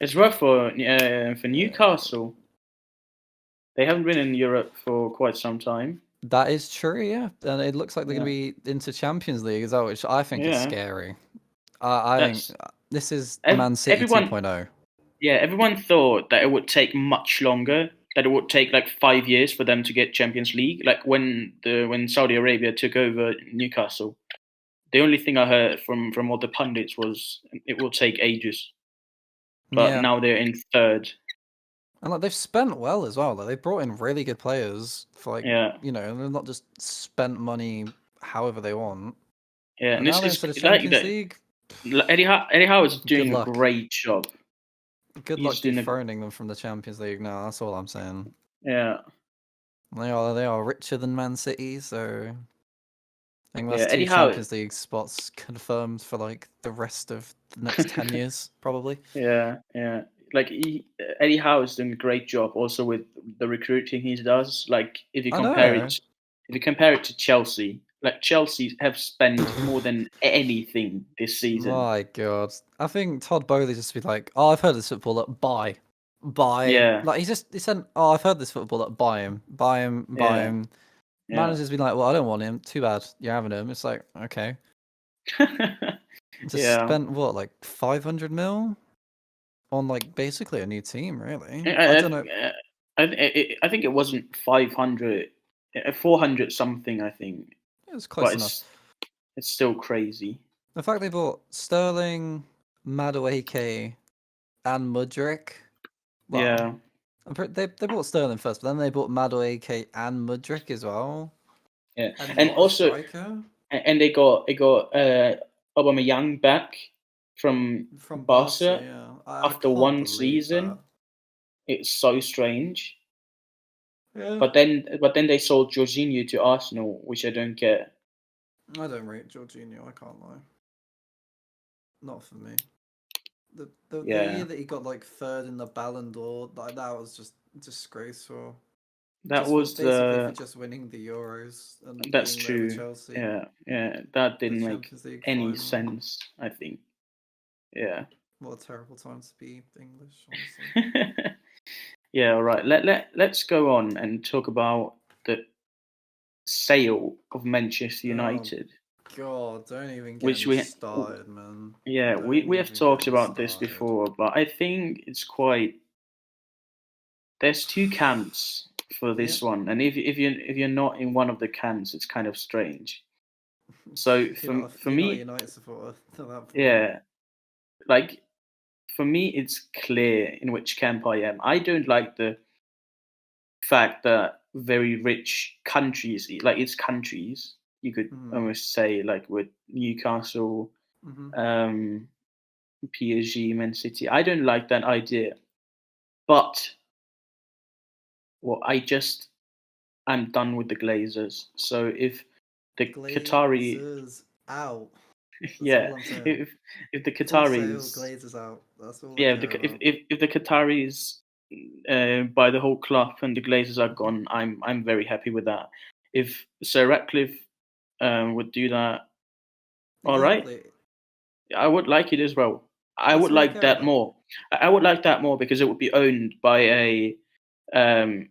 Speaker 1: It's rough for
Speaker 2: Uh,
Speaker 1: Newcastle. They haven't been in Europe for quite some time.
Speaker 2: That is true, yeah. And it looks like they're
Speaker 1: Yeah,
Speaker 2: going to be into Champions League as well, which I think is
Speaker 1: yeah.
Speaker 2: scary. I think
Speaker 1: That's
Speaker 2: this is Man City
Speaker 1: everyone.
Speaker 2: 2.0.
Speaker 1: Yeah, everyone thought that it would take much longer. That it would take like 5 years for them to get Champions League. Like when Saudi Arabia took over Newcastle, the only thing I heard from all the pundits was it will take ages. But
Speaker 2: Yeah.
Speaker 1: now they're in third.
Speaker 2: And like they've spent well as well. Like they brought in really good players for like,
Speaker 1: Yeah,
Speaker 2: they're not just spent money however they want.
Speaker 1: yeah.
Speaker 2: And
Speaker 1: And
Speaker 2: now
Speaker 1: this
Speaker 2: they're
Speaker 1: is
Speaker 2: instead of
Speaker 1: like
Speaker 2: Champions
Speaker 1: that.
Speaker 2: League,
Speaker 1: Eddie Howe is
Speaker 2: good
Speaker 1: doing a
Speaker 2: luck.
Speaker 1: great job.
Speaker 2: Good luck
Speaker 1: He's doing a
Speaker 2: dethroning them from the Champions League now. That's all I'm saying.
Speaker 1: yeah,
Speaker 2: They are richer than Man City, so I think
Speaker 1: yeah.
Speaker 2: that's two
Speaker 1: Eddie Howe.
Speaker 2: Champions League spots confirmed for like the rest of the next 10 years, probably.
Speaker 1: Yeah. Like Eddie Howe is doing a great job also with the recruiting he does. Like
Speaker 2: I know.
Speaker 1: if you compare it to Chelsea, like Chelsea have spent more than anything this season.
Speaker 2: My God. I think Todd Bowley just be like, oh, I've heard this footballer, buy. Buy.
Speaker 1: Yeah,
Speaker 2: Like, he said, oh, I've heard this footballer, buy him. Buy him. Buy
Speaker 1: yeah,
Speaker 2: him.
Speaker 1: yeah.
Speaker 2: Managers be like, well, I don't want him. Too bad. You're having him. It's like, okay. Just
Speaker 1: Yeah,
Speaker 2: spent what, like 500 mil? on like basically a new team, really. I don't know.
Speaker 1: I think it wasn't 500, 400 something. I think,
Speaker 2: It was
Speaker 1: but
Speaker 2: close enough.
Speaker 1: it's still crazy.
Speaker 2: The fact they bought Sterling, Madueke, and Mudryk. Well,
Speaker 1: Yeah,
Speaker 2: they bought Sterling first, but then they bought Madueke and Mudryk as well,
Speaker 1: yeah,
Speaker 2: and
Speaker 1: and
Speaker 2: not a
Speaker 1: also,
Speaker 2: striker
Speaker 1: and they got Aubameyang back from
Speaker 2: from Barca.
Speaker 1: Barca
Speaker 2: Yeah, I
Speaker 1: after
Speaker 2: can't
Speaker 1: one
Speaker 2: believe that.
Speaker 1: season. It's so strange.
Speaker 2: Yeah,
Speaker 1: But then they sold Jorginho to Arsenal, which I don't get.
Speaker 2: I don't rate Jorginho. I can't lie. Not for me. The
Speaker 1: Yeah,
Speaker 2: year that he got like third in the Ballon d'Or, like that was just disgraceful.
Speaker 1: that
Speaker 2: Just for
Speaker 1: was
Speaker 2: basically for
Speaker 1: the.
Speaker 2: just winning the Euros and
Speaker 1: That's
Speaker 2: beating whatever
Speaker 1: true.
Speaker 2: Chelsea,
Speaker 1: Yeah, that
Speaker 2: the
Speaker 1: didn't make
Speaker 2: Champions League
Speaker 1: any
Speaker 2: final.
Speaker 1: sense. I think. Yeah.
Speaker 2: What a terrible time to be English, honestly.
Speaker 1: Yeah. All right. Let's go on and talk about the sale of Manchester
Speaker 2: Oh
Speaker 1: United,
Speaker 2: God, don't even get
Speaker 1: which
Speaker 2: me started, man.
Speaker 1: we
Speaker 2: Don't
Speaker 1: have
Speaker 2: even get
Speaker 1: talked
Speaker 2: me
Speaker 1: about this
Speaker 2: started.
Speaker 1: before, but I think it's quite. There's two camps for
Speaker 2: Yeah,
Speaker 1: this one, and if you're not in one of the camps, it's kind of strange. So for
Speaker 2: you're not a
Speaker 1: me,
Speaker 2: United supporter at that point.
Speaker 1: yeah, like for me, it's clear in which camp I am. I don't like the fact that very rich countries, like it's countries, you could
Speaker 2: Mm-hmm.
Speaker 1: almost say, like with Newcastle,
Speaker 2: Mm-hmm.
Speaker 1: um, PSG, Man City. I don't like that idea, but well, I'm done with the Glazers. So if the Qatari,
Speaker 2: Glazers out. That's
Speaker 1: yeah,
Speaker 2: all I'm saying.
Speaker 1: if the
Speaker 2: Full sale,
Speaker 1: Qataris,
Speaker 2: Glazers out. That's all I
Speaker 1: yeah,
Speaker 2: care about.
Speaker 1: if the Qataris buy the whole club and the Glazers are
Speaker 2: Mm-hmm.
Speaker 1: gone, I'm very happy with that. If Sir Ratcliffe would do that, all right,
Speaker 2: Exactly.
Speaker 1: I would like it as well. I
Speaker 2: That's
Speaker 1: would
Speaker 2: all I
Speaker 1: like
Speaker 2: care
Speaker 1: that
Speaker 2: about.
Speaker 1: more. I would like that more because it would be owned by a um,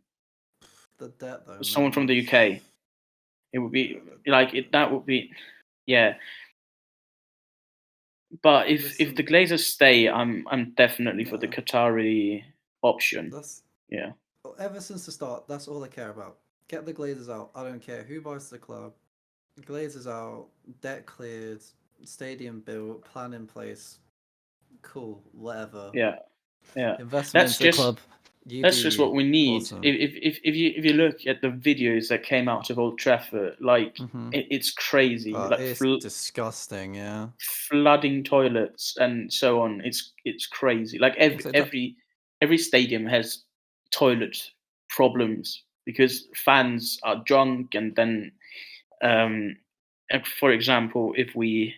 Speaker 2: The debt, though,
Speaker 1: someone
Speaker 2: man.
Speaker 1: from the UK. It would
Speaker 2: Yeah,
Speaker 1: be like it. That would be, yeah. But if the
Speaker 2: listen,
Speaker 1: Glazers stay, I'm definitely for the
Speaker 2: no.
Speaker 1: Qatari option.
Speaker 2: That's
Speaker 1: Yeah,
Speaker 2: ever since the start. That's all I care about. Get the Glazers out. I don't care who buys the club. Glazers out. Debt cleared. Stadium built. Plan in place. Cool. Whatever.
Speaker 1: yeah, yeah.
Speaker 2: Investment
Speaker 1: That's
Speaker 2: into the
Speaker 1: just
Speaker 2: club. You do
Speaker 1: that's just
Speaker 2: you.
Speaker 1: what we need.
Speaker 2: Awesome.
Speaker 1: If you look at the videos that came out of Old Trafford, like
Speaker 2: Mm-hmm.
Speaker 1: it's crazy. Like
Speaker 2: It's disgusting. Yeah.
Speaker 1: flooding toilets and so on. It's crazy. Like every
Speaker 2: So that.
Speaker 1: every every stadium has toilet problems because fans are drunk, and then um, for example, if we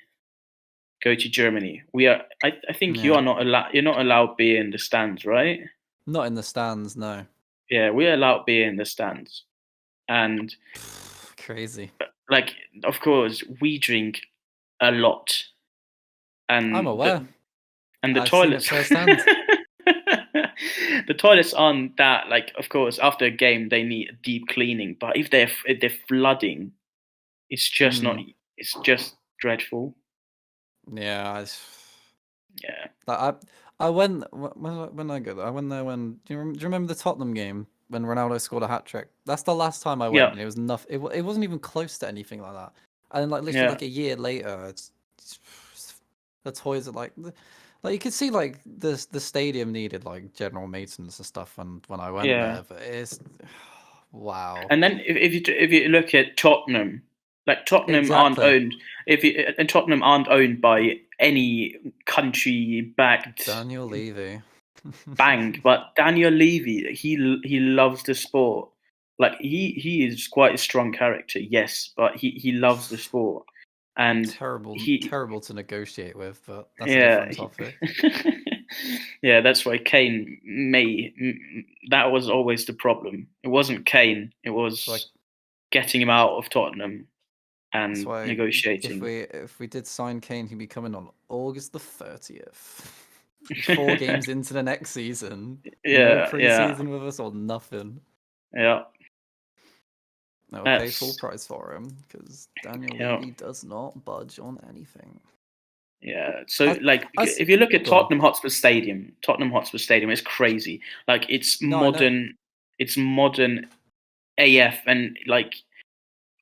Speaker 1: go to Germany, we are. I think you
Speaker 2: Yeah.
Speaker 1: are not allowed. You're not allowed beer in the stands, right?
Speaker 2: Not in the stands. No.
Speaker 1: Yeah, we are allowed beer in the stands, and
Speaker 2: Crazy.
Speaker 1: like, of course, we drink a lot,
Speaker 2: I'm
Speaker 1: and
Speaker 2: aware.
Speaker 1: the
Speaker 2: I've seen it
Speaker 1: toilets.
Speaker 2: firsthand.
Speaker 1: The toilets aren't that, like, of course, after a game they need a deep cleaning, but if they're flooding, it's just not.
Speaker 2: Mm.
Speaker 1: It's just dreadful.
Speaker 2: Yeah.
Speaker 1: Yeah,
Speaker 2: Like I went when I go there. I went there when do you remember the Tottenham game when Ronaldo scored a hat trick? That's the last time I went,
Speaker 1: yeah,
Speaker 2: and it was nothing. It wasn't even close to anything like that. And then like literally
Speaker 1: yeah,
Speaker 2: like a year later, the toys are like you could see like the stadium needed like general maintenance and stuff. And when I went
Speaker 1: yeah.
Speaker 2: there, but it's wow.
Speaker 1: And then if you look at Tottenham, like Tottenham aren't
Speaker 2: Exactly.
Speaker 1: owned. If you, and Tottenham aren't owned by any country backed
Speaker 2: Daniel Levy.
Speaker 1: bank, but Daniel Levy, he loves the sport. Like he is quite a strong character, yes, but he loves the sport, and he
Speaker 2: Terrible to negotiate with, but that's a
Speaker 1: yeah
Speaker 2: different topic.
Speaker 1: yeah, that's why Kane that was always the problem. It wasn't Kane, it
Speaker 2: So like
Speaker 1: was getting him out of Tottenham
Speaker 2: that's
Speaker 1: and
Speaker 2: why
Speaker 1: negotiating.
Speaker 2: if we did sign Kane, he'd be coming on August the 30th. 4 games into the next season, no
Speaker 1: Yeah, yeah,
Speaker 2: preseason with us or nothing.
Speaker 1: yeah.
Speaker 2: I would pay full
Speaker 1: That's
Speaker 2: price for him because Daniel
Speaker 1: yeah.
Speaker 2: Levy does not budge on anything.
Speaker 1: Yeah. So
Speaker 2: I
Speaker 1: if you look at
Speaker 2: go on.
Speaker 1: Tottenham Hotspur Stadium is crazy. Like it's
Speaker 2: No, I know.
Speaker 1: modern. It's modern AF, and like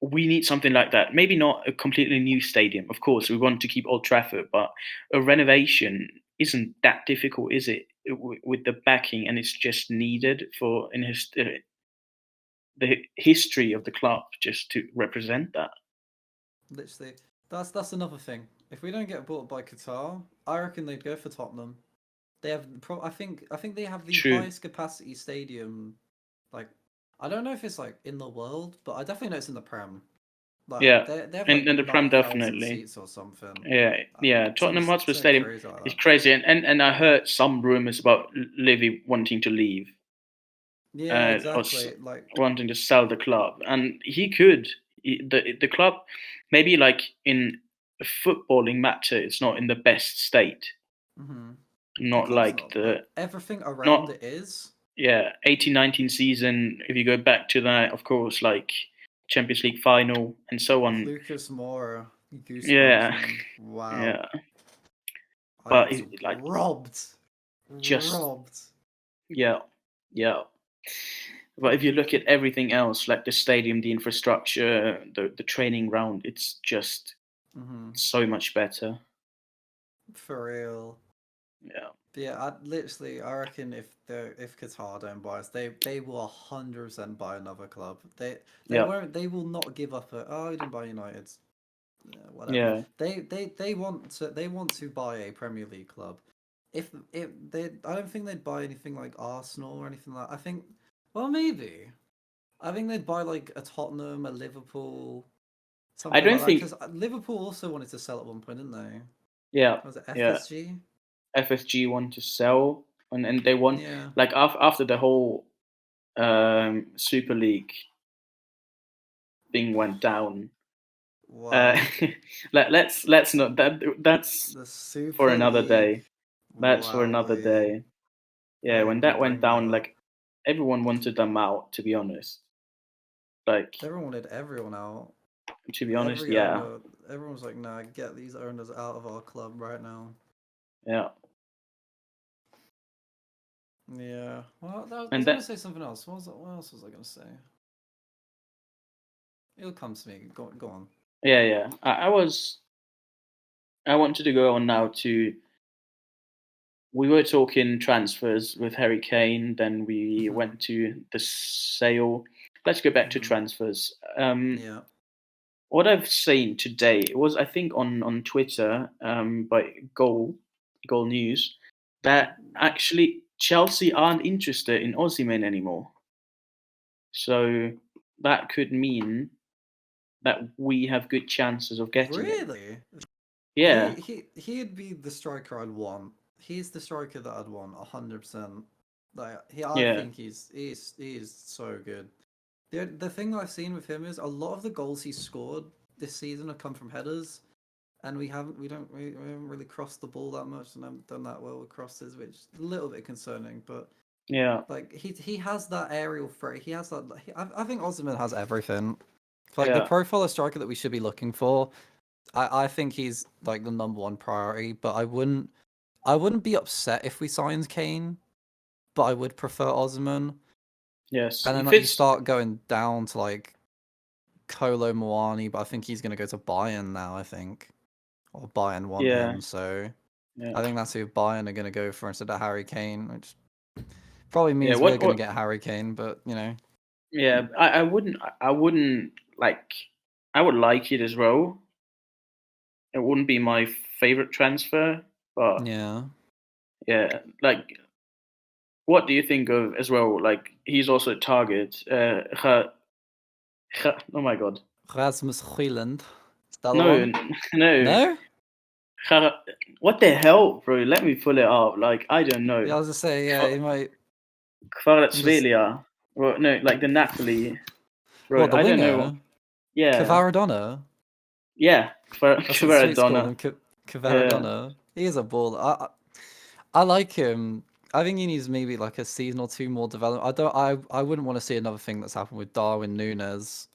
Speaker 1: we need something like that. Maybe not a completely new stadium. Of course, we want to keep Old Trafford, but a renovation isn't that difficult, is it? With the backing, and it's just needed for the history of the club, just to represent that.
Speaker 2: Literally, that's another thing. If we don't get bought by Qatar, I reckon they'd go for Tottenham. They have I think they have the
Speaker 1: True.
Speaker 2: highest capacity stadium. Like, I don't know if it's like in the world, but I definitely know it's in the Prem. Like
Speaker 1: Yeah,
Speaker 2: they have like
Speaker 1: and the Prem
Speaker 2: 9,000
Speaker 1: definitely.
Speaker 2: seats or something.
Speaker 1: Yeah, yeah. Tottenham Hotspur
Speaker 2: Something
Speaker 1: Stadium
Speaker 2: crazy like
Speaker 1: is
Speaker 2: that.
Speaker 1: crazy, and I heard some rumors about Livy wanting to leave,
Speaker 2: Yeah,
Speaker 1: or
Speaker 2: exactly. Like,
Speaker 1: wanting to sell the club, and he could. The club, maybe like in a footballing matter, it's not in the best state.
Speaker 2: hmm the
Speaker 1: Not
Speaker 2: club's
Speaker 1: like
Speaker 2: not like
Speaker 1: the
Speaker 2: everything around
Speaker 1: not
Speaker 2: it is.
Speaker 1: yeah 18-19 season. If you go back to that, of course, like Champions League final and so on.
Speaker 2: Lucas Moura, goosebumps,
Speaker 1: Yeah,
Speaker 2: man. Wow,
Speaker 1: yeah.
Speaker 2: I
Speaker 1: But
Speaker 2: got
Speaker 1: like
Speaker 2: robbed,
Speaker 1: just
Speaker 2: robbed.
Speaker 1: yeah, yeah. But if you look at everything else, like the stadium, the infrastructure, the training ground, it's just
Speaker 2: hmm
Speaker 1: so much better.
Speaker 2: For real.
Speaker 1: Yeah,
Speaker 2: But yeah, I reckon if Qatar don't buy us, they will 100% buy another club. They
Speaker 1: yeah,
Speaker 2: won't. They will not give up. Oh, we didn't buy United. Yeah, whatever.
Speaker 1: yeah.
Speaker 2: They want to buy a Premier League club. If they, I don't think they'd buy anything like Arsenal or anything like. I think, well, maybe. I think they'd buy like a Tottenham, a Liverpool,
Speaker 1: I
Speaker 2: something
Speaker 1: don't
Speaker 2: like that.
Speaker 1: think.
Speaker 2: Because Liverpool also wanted to sell at one point, didn't they?
Speaker 1: Yeah,
Speaker 2: Was it
Speaker 1: yeah.
Speaker 2: FSG?
Speaker 1: FSG want to sell, and they want
Speaker 2: Yeah.
Speaker 1: like after the whole Super League thing went down. Uh,
Speaker 2: Wow.
Speaker 1: let's not that's
Speaker 2: The
Speaker 1: for
Speaker 2: Super
Speaker 1: another
Speaker 2: League.
Speaker 1: day. That's for another
Speaker 2: Wowee.
Speaker 1: day. Yeah,
Speaker 2: Don't
Speaker 1: when
Speaker 2: even
Speaker 1: that went
Speaker 2: bring that
Speaker 1: down,
Speaker 2: up.
Speaker 1: like everyone wanted them out. Like
Speaker 2: Everyone wanted everyone out.
Speaker 1: to be honest,
Speaker 2: Every
Speaker 1: yeah,
Speaker 2: owner, everyone was like, "Nah, get these owners out of our club right now."
Speaker 1: yeah.
Speaker 2: Yeah. Well, I
Speaker 1: And
Speaker 2: was gonna
Speaker 1: that
Speaker 2: say something else. What else was I gonna say? It'll come to me. Go on.
Speaker 1: yeah, yeah. I wanted to go on now to. We were talking transfers with Harry Kane, then we
Speaker 2: Mhm.
Speaker 1: went to the sale. Let's go back to
Speaker 2: Mhm.
Speaker 1: transfers.
Speaker 2: Yeah.
Speaker 1: What I've seen today, it was I think on Twitter, by Goal News, that actually Chelsea aren't interested in Osimhen anymore. So that could mean that we have good chances of getting him.
Speaker 2: Really?
Speaker 1: Yeah,
Speaker 2: He'd be the striker I'd want. He's the striker that I'd want 100%. Like I
Speaker 1: yeah,
Speaker 2: think he's so good. The thing that I've seen with him is a lot of the goals he's scored this season have come from headers, and we haven't really crossed the ball that much, and haven't done that well with crosses, which is a little bit concerning. But
Speaker 1: yeah,
Speaker 2: like he has that aerial threat. He has that. I think Osimhen has everything. Like the
Speaker 1: yeah,
Speaker 2: profile of striker that we should be looking for. I think he's like the number one priority. But I wouldn't be upset if we signed Kane. But I would prefer Osimhen.
Speaker 1: yes.
Speaker 2: And then
Speaker 1: He
Speaker 2: like you
Speaker 1: fits.
Speaker 2: start going down to like Kolo Muani, but I think he's going to go to Bayern now, I think. Or Bayern want
Speaker 1: Yeah,
Speaker 2: him, so
Speaker 1: yeah,
Speaker 2: I think that's who Bayern are going to go for instead of Harry Kane, which probably
Speaker 1: yeah.
Speaker 2: means we're
Speaker 1: What
Speaker 2: going to
Speaker 1: what?
Speaker 2: get Harry Kane, but you know.
Speaker 1: Yeah, I wouldn't like. I would like it as well. It wouldn't be my favorite transfer, but
Speaker 2: Yeah.
Speaker 1: yeah, like what do you think of as well? Like he's also a target. Oh my god.
Speaker 2: Rasmus Højlund. Is that the
Speaker 1: No,
Speaker 2: one?
Speaker 1: no.
Speaker 2: No?
Speaker 1: What the hell, bro? Let me pull it up. Like I don't know.
Speaker 2: Yeah, I was just saying, yeah, he might. I'm just.
Speaker 1: Kvaratskhelia. Well, no, like the Napoli. Bro,
Speaker 2: What, the
Speaker 1: I don't know.
Speaker 2: winger?
Speaker 1: Yeah,
Speaker 2: Kvaradona?
Speaker 1: yeah.
Speaker 2: That's what the streets call him,
Speaker 1: Kvaradona. Yeah,
Speaker 2: Kvaradona. He is a baller. I like him. I think he needs maybe like a season or two more development. I wouldn't want to see another thing that's happened with Darwin Núñez.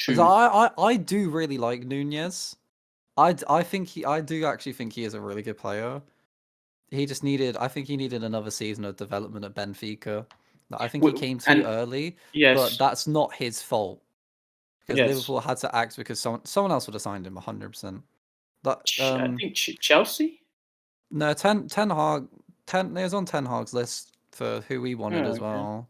Speaker 2: Because
Speaker 1: true.
Speaker 2: I do really like Nunez. I do actually think he is a really good player. He just needed, I think he needed another season of development at Benfica. I think he came too
Speaker 1: And
Speaker 2: early, but
Speaker 1: yes,
Speaker 2: that's not his fault because
Speaker 1: yes,
Speaker 2: Liverpool had to act because someone else would have signed him 100%. But
Speaker 1: I think Chelsea.
Speaker 2: no, Ten Hag, it was on Ten Hag's list for who we wanted
Speaker 1: Oh,
Speaker 2: as
Speaker 1: okay.
Speaker 2: well.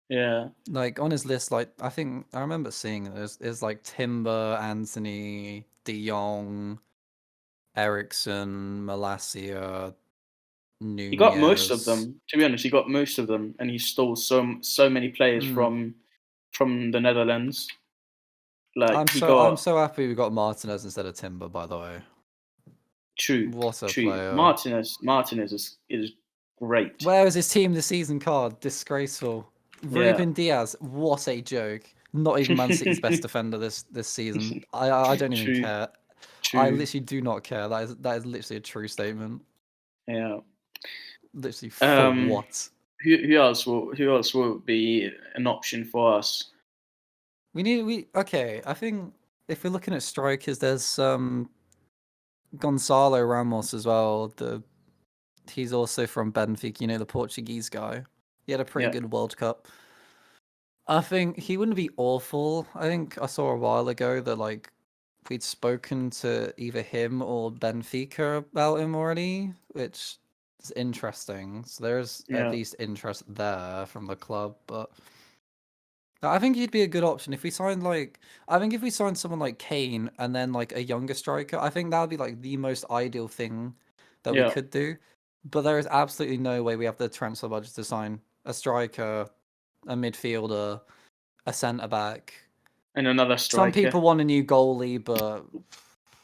Speaker 1: Yeah.
Speaker 2: Like on his list, like I think I remember seeing there's like Timber, Anthony, De Jong, Ericsson, Malacia,
Speaker 1: He got most of
Speaker 2: Nunez.
Speaker 1: them. To be honest, he got most of them, and he stole so many players
Speaker 2: Mm.
Speaker 1: from the Netherlands. Like he
Speaker 2: I'm
Speaker 1: got
Speaker 2: so happy we got Martinez instead of Timber. By the way,
Speaker 1: true,
Speaker 2: what a
Speaker 1: true.
Speaker 2: player!
Speaker 1: Martinez is great.
Speaker 2: Where is his team this season card? Disgraceful.
Speaker 1: Yeah.
Speaker 2: Ruben Diaz, what a joke! Not even Man City's best defender this season. I don't even
Speaker 1: True,
Speaker 2: care. I
Speaker 1: true.
Speaker 2: literally do not care. That is literally a true statement.
Speaker 1: Yeah.
Speaker 2: Literally for
Speaker 1: Um.
Speaker 2: what?
Speaker 1: Who else will be an option for us?
Speaker 2: Okay. I think if we're looking at strikers, there's Gonzalo Ramos as well. He's also from Benfica, the Portuguese guy. He had a pretty
Speaker 1: Yeah.
Speaker 2: good World Cup. I think he wouldn't be awful. I think I saw a while ago that like we'd spoken to either him or Benfica about him already, which is interesting. So there's at
Speaker 1: Yeah.
Speaker 2: least interest there from the club, but I think he'd be a good option if we signed I think if we signed someone like Kane and then like a younger striker, I think that would be like the most ideal thing that we
Speaker 1: Yeah.
Speaker 2: could do. But there is absolutely no way we have the transfer budget to sign a striker, a midfielder, a centre back.
Speaker 1: And another
Speaker 2: Some
Speaker 1: striker.
Speaker 2: people want a new goalie, but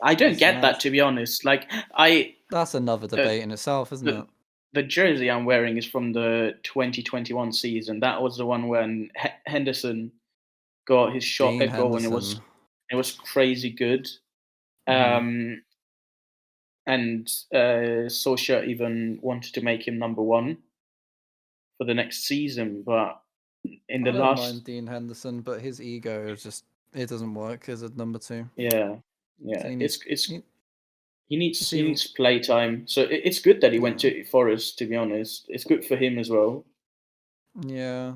Speaker 1: I don't
Speaker 2: listen,
Speaker 1: get that, to be honest. Like
Speaker 2: that's another
Speaker 1: the
Speaker 2: debate in itself, isn't
Speaker 1: the
Speaker 2: it?
Speaker 1: the jersey I'm wearing is from the 2021 season. That was the one when Henderson got his shot
Speaker 2: Dean
Speaker 1: at goal, and
Speaker 2: Henderson.
Speaker 1: it was crazy good.
Speaker 2: Hmm.
Speaker 1: Um, and Solskjaer even wanted to make him number one for the next season, but in the
Speaker 2: I don't mind
Speaker 1: last,
Speaker 2: Dean Henderson, but his ego is just it doesn't work as a number two.
Speaker 1: yeah,
Speaker 2: So
Speaker 1: yeah,
Speaker 2: he needs
Speaker 1: he
Speaker 2: see
Speaker 1: needs play time. So it's good that he went
Speaker 2: yeah.
Speaker 1: to Forest. To be honest, it's good for him as well.
Speaker 2: Yeah.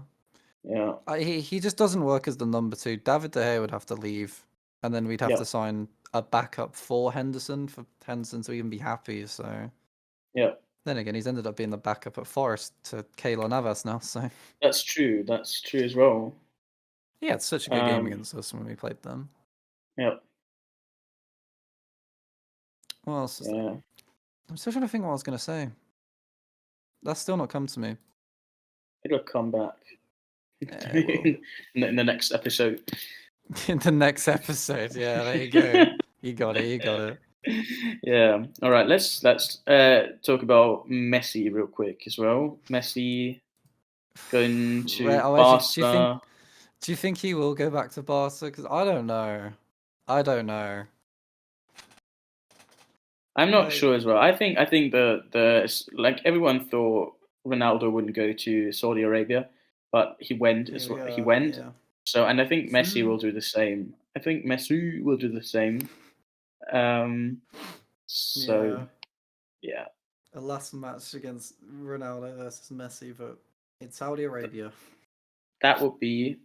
Speaker 1: Yeah,
Speaker 2: He just doesn't work as the number two. David De Gea would have to leave, and then we'd have
Speaker 1: yeah,
Speaker 2: to sign a backup for Henderson to even be happy. So
Speaker 1: yeah.
Speaker 2: then again, he's ended up being the backup at Forest to Keylor Navas now. So
Speaker 1: That's true. That's true as well.
Speaker 2: he had such a good game
Speaker 1: Um,
Speaker 2: against us when we played them.
Speaker 1: yeah,
Speaker 2: What else is there?
Speaker 1: yeah.
Speaker 2: I'm still trying to think what I was gonna say. That's still not come to me.
Speaker 1: It'll come back
Speaker 2: Yeah, it will.
Speaker 1: in the next episode.
Speaker 2: In the next episode, yeah, there you go. You got it. You got it.
Speaker 1: Yeah. All right. Let's talk about Messi real quick as well. Messi going to Barca.
Speaker 2: Do you think he will go back to Barca? Because I don't know. I don't know.
Speaker 1: I'm not
Speaker 2: Like,
Speaker 1: sure as well. I think the like everyone thought Ronaldo wouldn't go to Saudi Arabia, but he went
Speaker 2: here
Speaker 1: as
Speaker 2: we
Speaker 1: well. He
Speaker 2: are.
Speaker 1: went.
Speaker 2: Yeah.
Speaker 1: So, and I think Messi will do the same. I think Messi will do the same. Um, so
Speaker 2: Yeah.
Speaker 1: yeah,
Speaker 2: A last match against Ronaldo versus Messi, but in Saudi Arabia.
Speaker 1: that would be.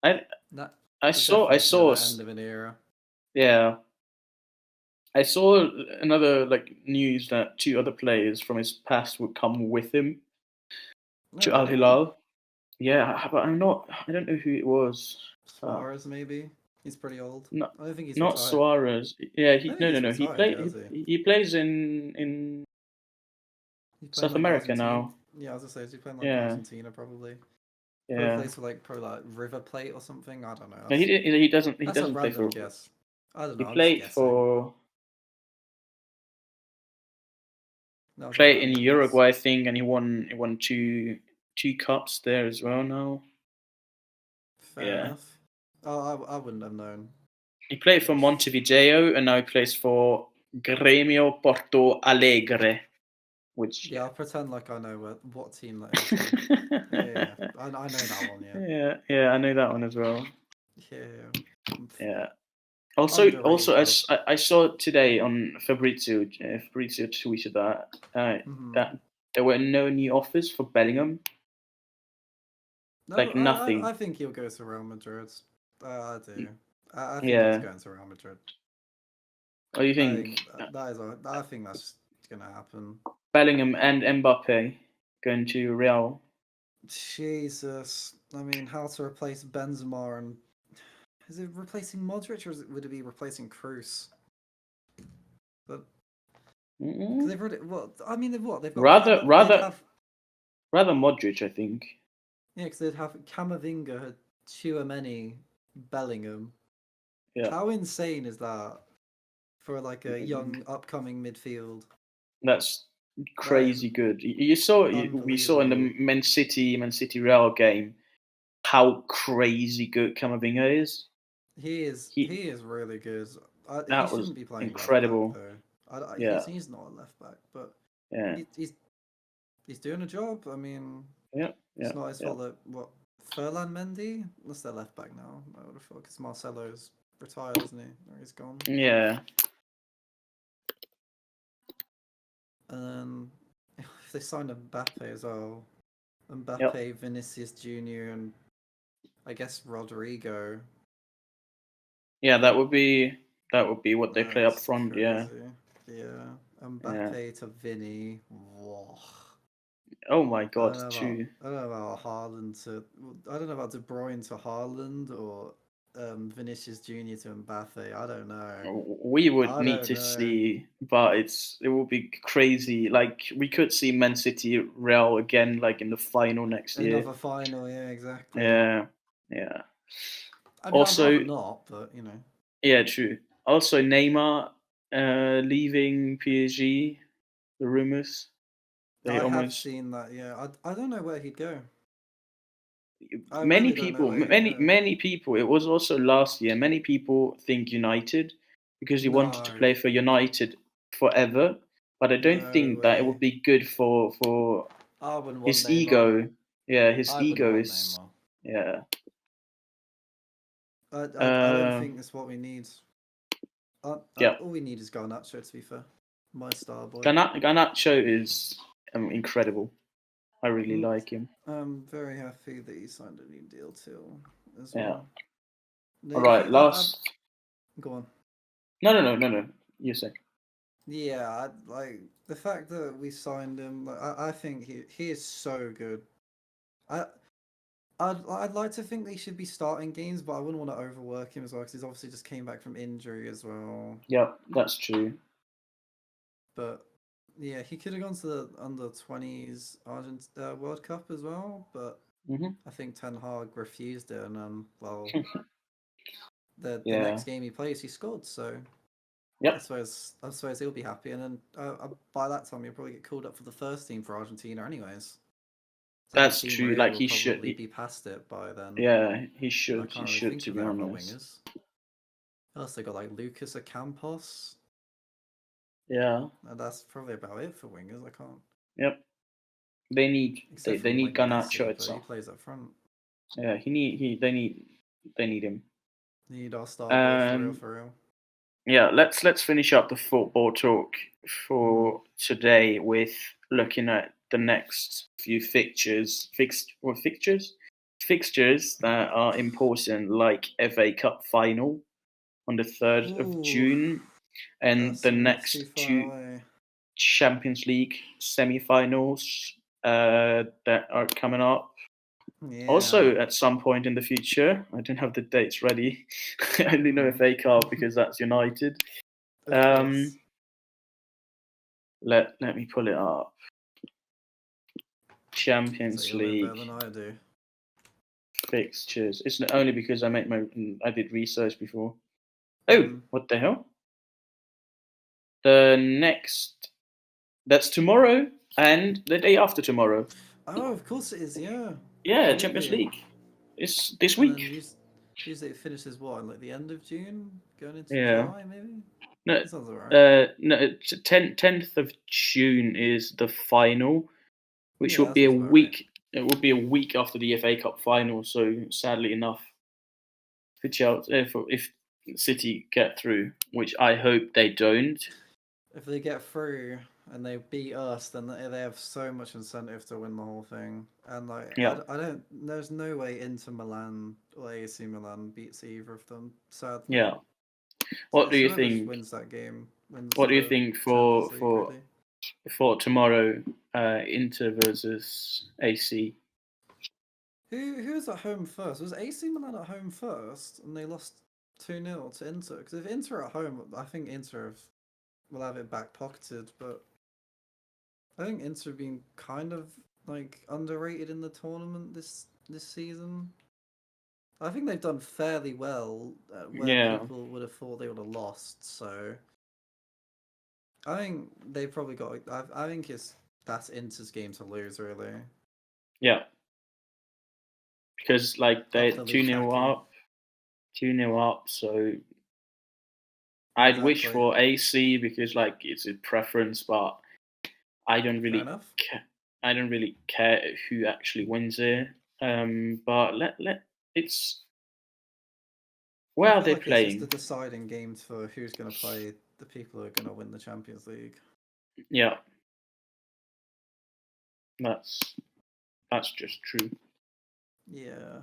Speaker 1: I
Speaker 2: That
Speaker 1: I
Speaker 2: the
Speaker 1: I
Speaker 2: definition of
Speaker 1: saw
Speaker 2: the end of an era.
Speaker 1: yeah, I saw another like news that two other players from his past would come with him
Speaker 2: Oh,
Speaker 1: to Al
Speaker 2: really?
Speaker 1: Hilal. Yeah, but I'm not. I don't know who it was. Uh,
Speaker 2: Suarez, maybe? He's pretty old.
Speaker 1: not
Speaker 2: I don't think he's
Speaker 1: not
Speaker 2: retired.
Speaker 1: Suarez. Yeah,
Speaker 2: I
Speaker 1: he
Speaker 2: think
Speaker 1: no no
Speaker 2: he's
Speaker 1: no.
Speaker 2: retired, yeah, is he?
Speaker 1: He plays in
Speaker 2: He's playing
Speaker 1: South
Speaker 2: like
Speaker 1: America
Speaker 2: Argentina.
Speaker 1: now.
Speaker 2: Yeah, as I say, he's playing like
Speaker 1: Yeah,
Speaker 2: Argentina probably. Probably
Speaker 1: yeah.
Speaker 2: plays for probably like River Plate or something. I don't know.
Speaker 1: No, he
Speaker 2: That's a
Speaker 1: doesn't play
Speaker 2: random
Speaker 1: for.
Speaker 2: guess. I don't
Speaker 1: He
Speaker 2: know. I'm just
Speaker 1: played
Speaker 2: guessing.
Speaker 1: for
Speaker 2: That was a
Speaker 1: played in
Speaker 2: random guess.
Speaker 1: Uruguay thing, and he won two cups there as well now.
Speaker 2: Fair
Speaker 1: Yeah.
Speaker 2: enough. Oh, I wouldn't have known.
Speaker 1: He played for Montevideo, and now he plays for Grêmio Porto Alegre, which
Speaker 2: Yeah, I'll pretend like I know what team that is. Yeah, I know that one. Yeah,
Speaker 1: yeah, I know that one as well.
Speaker 2: yeah.
Speaker 1: Yeah. Also,
Speaker 2: Underrated club.
Speaker 1: I saw today on Fabrizio tweeted that there were no new offers for Bellingham,
Speaker 2: No,
Speaker 1: like
Speaker 2: I
Speaker 1: nothing.
Speaker 2: think he'll go to Real Madrid. I do. I think he's
Speaker 1: Yeah.
Speaker 2: going to Real Madrid.
Speaker 1: What do you
Speaker 2: I
Speaker 1: think?
Speaker 2: think that is. I think that's gonna happen.
Speaker 1: Bellingham and Mbappe going to Real.
Speaker 2: Jesus, I mean, how to replace Benzema and is it replacing Modric or would it be replacing Cruz? But because they've already well, I mean, they've got
Speaker 1: Rather,
Speaker 2: they'd
Speaker 1: rather,
Speaker 2: have
Speaker 1: rather Modric, I think.
Speaker 2: yeah, because they'd have Camavinga, Tchouaméni, Bellingham.
Speaker 1: Yeah,
Speaker 2: How insane is that for like a young upcoming midfield?
Speaker 1: that's
Speaker 2: That is
Speaker 1: crazy good. We saw in
Speaker 2: unbelievable.
Speaker 1: the Man City Real game how crazy good Camavinga is. He
Speaker 2: He is really good. He
Speaker 1: That was
Speaker 2: shouldn't be playing left back
Speaker 1: incredible.
Speaker 2: though.
Speaker 1: Yeah,
Speaker 2: He's not a left back, but
Speaker 1: yeah,
Speaker 2: he, he's doing a job. I mean,
Speaker 1: yeah,
Speaker 2: it's
Speaker 1: yeah,
Speaker 2: not his
Speaker 1: yeah.
Speaker 2: fault that what Furlan Mendy. That's their left back now. I would have thought because Marcelo's retired, isn't he? Or he's gone.
Speaker 1: Yeah,
Speaker 2: And then if they signed Mbappe as well,
Speaker 1: yep.
Speaker 2: Mbappe, Vinicius Junior, and I guess Rodrigo.
Speaker 1: Yeah, that would be what they play up
Speaker 2: That's
Speaker 1: front. Yeah,
Speaker 2: crazy. Yeah,
Speaker 1: yeah.
Speaker 2: Mbappe to Vinny. Whoa.
Speaker 1: Oh my God, too.
Speaker 2: I don't know about Haaland to. I don't know about De Bruyne to Haaland or Vinicius Junior to Mbappe. I don't know.
Speaker 1: We would
Speaker 2: I
Speaker 1: need
Speaker 2: don't
Speaker 1: to
Speaker 2: know.
Speaker 1: see, but it will be crazy. Like we could see Man City Real again, like in the final next year.
Speaker 2: Another final, yeah, exactly.
Speaker 1: Yeah, yeah.
Speaker 2: I mean, I'd
Speaker 1: Also,
Speaker 2: rather not, but you know.
Speaker 1: yeah, true. Also, Neymar leaving PSG. The rumors they
Speaker 2: I have
Speaker 1: almost
Speaker 2: seen that. Yeah, I don't know where he'd go. I
Speaker 1: many
Speaker 2: really don't know
Speaker 1: people,
Speaker 2: where he'd go.
Speaker 1: many people. It was also last year. Many people think United because he wanted to
Speaker 2: No,
Speaker 1: play for United forever. But I don't
Speaker 2: no
Speaker 1: think that it
Speaker 2: way.
Speaker 1: would be good for
Speaker 2: I wouldn't want
Speaker 1: his
Speaker 2: Neymar.
Speaker 1: ego. Yeah, his
Speaker 2: I wouldn't
Speaker 1: ego
Speaker 2: want
Speaker 1: is.
Speaker 2: Neymar.
Speaker 1: Yeah.
Speaker 2: I don't think that's what we need.
Speaker 1: Yeah.
Speaker 2: All we need is Garnacho, to be fair. My star boy.
Speaker 1: Garnacho is incredible. I really
Speaker 2: Mm,
Speaker 1: like him.
Speaker 2: I'm very happy that he signed a new deal too, as
Speaker 1: Yeah.
Speaker 2: well. No,
Speaker 1: All
Speaker 2: if
Speaker 1: right.
Speaker 2: you,
Speaker 1: Last.
Speaker 2: go on.
Speaker 1: No. You say.
Speaker 2: Yeah, like the fact that we signed him. Like, I think he is so good. I I'd like to think that he should be starting games, but I wouldn't want to overwork him as well because he's obviously just came back from injury as well.
Speaker 1: Yeah, that's true.
Speaker 2: But yeah, he could have gone to the under 20s Argent World Cup as well, but
Speaker 1: Hmm.
Speaker 2: I think Ten Hag refused it, and well, the
Speaker 1: Yeah.
Speaker 2: next game he plays, he scored. So
Speaker 1: Yep.
Speaker 2: I suppose he'll be happy, and then by that time he'll probably get called up for the first team for Argentina, anyways. So
Speaker 1: That's
Speaker 2: Di
Speaker 1: true.
Speaker 2: Maria
Speaker 1: Like
Speaker 2: will
Speaker 1: he should.
Speaker 2: probably be past it by then.
Speaker 1: Yeah, he
Speaker 2: And I
Speaker 1: should. He
Speaker 2: can't really
Speaker 1: should.
Speaker 2: think
Speaker 1: To
Speaker 2: of
Speaker 1: be
Speaker 2: their other
Speaker 1: honest.
Speaker 2: wingers. What else they got like Lucas Ocampos.
Speaker 1: Yeah.
Speaker 2: And that's probably about it for wingers. I can't.
Speaker 1: Yep. They need.
Speaker 2: Except for
Speaker 1: They need
Speaker 2: like
Speaker 1: Garnacho
Speaker 2: Messi,
Speaker 1: at
Speaker 2: but he
Speaker 1: some.
Speaker 2: plays up front.
Speaker 1: Yeah. They need him.
Speaker 2: Need our star boy for real,
Speaker 1: Um.
Speaker 2: for real.
Speaker 1: Yeah. Let's finish up the football talk
Speaker 2: Mm.
Speaker 1: for today with looking at the next few fixtures. Fixtures that are important, like FA Cup final on the 3rd of
Speaker 2: Ooh,
Speaker 1: June, and
Speaker 2: that's
Speaker 1: the
Speaker 2: not too
Speaker 1: next
Speaker 2: far
Speaker 1: two
Speaker 2: away.
Speaker 1: Champions League semi-finals that are coming up.
Speaker 2: Yeah,
Speaker 1: Also, at some point in the future, I don't have the dates ready. I only know
Speaker 2: mm.
Speaker 1: FA Cup because that's United.
Speaker 2: Of
Speaker 1: Um,
Speaker 2: course.
Speaker 1: let me pull it up.
Speaker 2: So
Speaker 1: Champions
Speaker 2: you'll know better
Speaker 1: League
Speaker 2: than I do.
Speaker 1: fixtures. It's only because I did research before. Oh,
Speaker 2: Mm.
Speaker 1: what the hell? The next That's tomorrow and the day after tomorrow.
Speaker 2: Oh, of course it is. Yeah,
Speaker 1: Yeah, Champions
Speaker 2: absolutely.
Speaker 1: League. It's this
Speaker 2: And then
Speaker 1: week.
Speaker 2: usually it finishes what, like the end of June, going into
Speaker 1: Yeah.
Speaker 2: July, maybe.
Speaker 1: No,
Speaker 2: That sounds alright.
Speaker 1: no. 10th of June is the final, which
Speaker 2: Yeah,
Speaker 1: will
Speaker 2: that
Speaker 1: be a
Speaker 2: sounds about right.
Speaker 1: week. It will be a week after the FA Cup final. So sadly enough, if City get through, which I hope they don't.
Speaker 2: If they get through and they beat us, then they have so much incentive to win the whole thing. And like,
Speaker 1: Yeah.
Speaker 2: I don't. There's no way Inter Milan or AC Milan beats either of them. Sadly.
Speaker 1: Yeah. What do you
Speaker 2: Whoever
Speaker 1: think?
Speaker 2: wins that game wins
Speaker 1: What do you
Speaker 2: the
Speaker 1: think
Speaker 2: Champions League. Really.
Speaker 1: for tomorrow? Inter versus AC.
Speaker 2: Who was at home first? Was AC Milan at home first, and they lost 2-0 to Inter? Because if Inter are at home, I think Inter will have it back pocketed. But I think Inter have been kind of like underrated in the tournament this season. I think they've done fairly well where people would have thought they would have lost. So I think they probably got. I think that's Inter's game to lose, really.
Speaker 1: Yeah. Because like they're 2-0 up, 2-0 up. So I'd wish for AC because like it's a preference, but I don't really I don't really care who actually wins it. But it's where are they playing?
Speaker 2: It's just the deciding games for who's going to play the people who are going to win the Champions League.
Speaker 1: Yeah, that's just true.
Speaker 2: Yeah,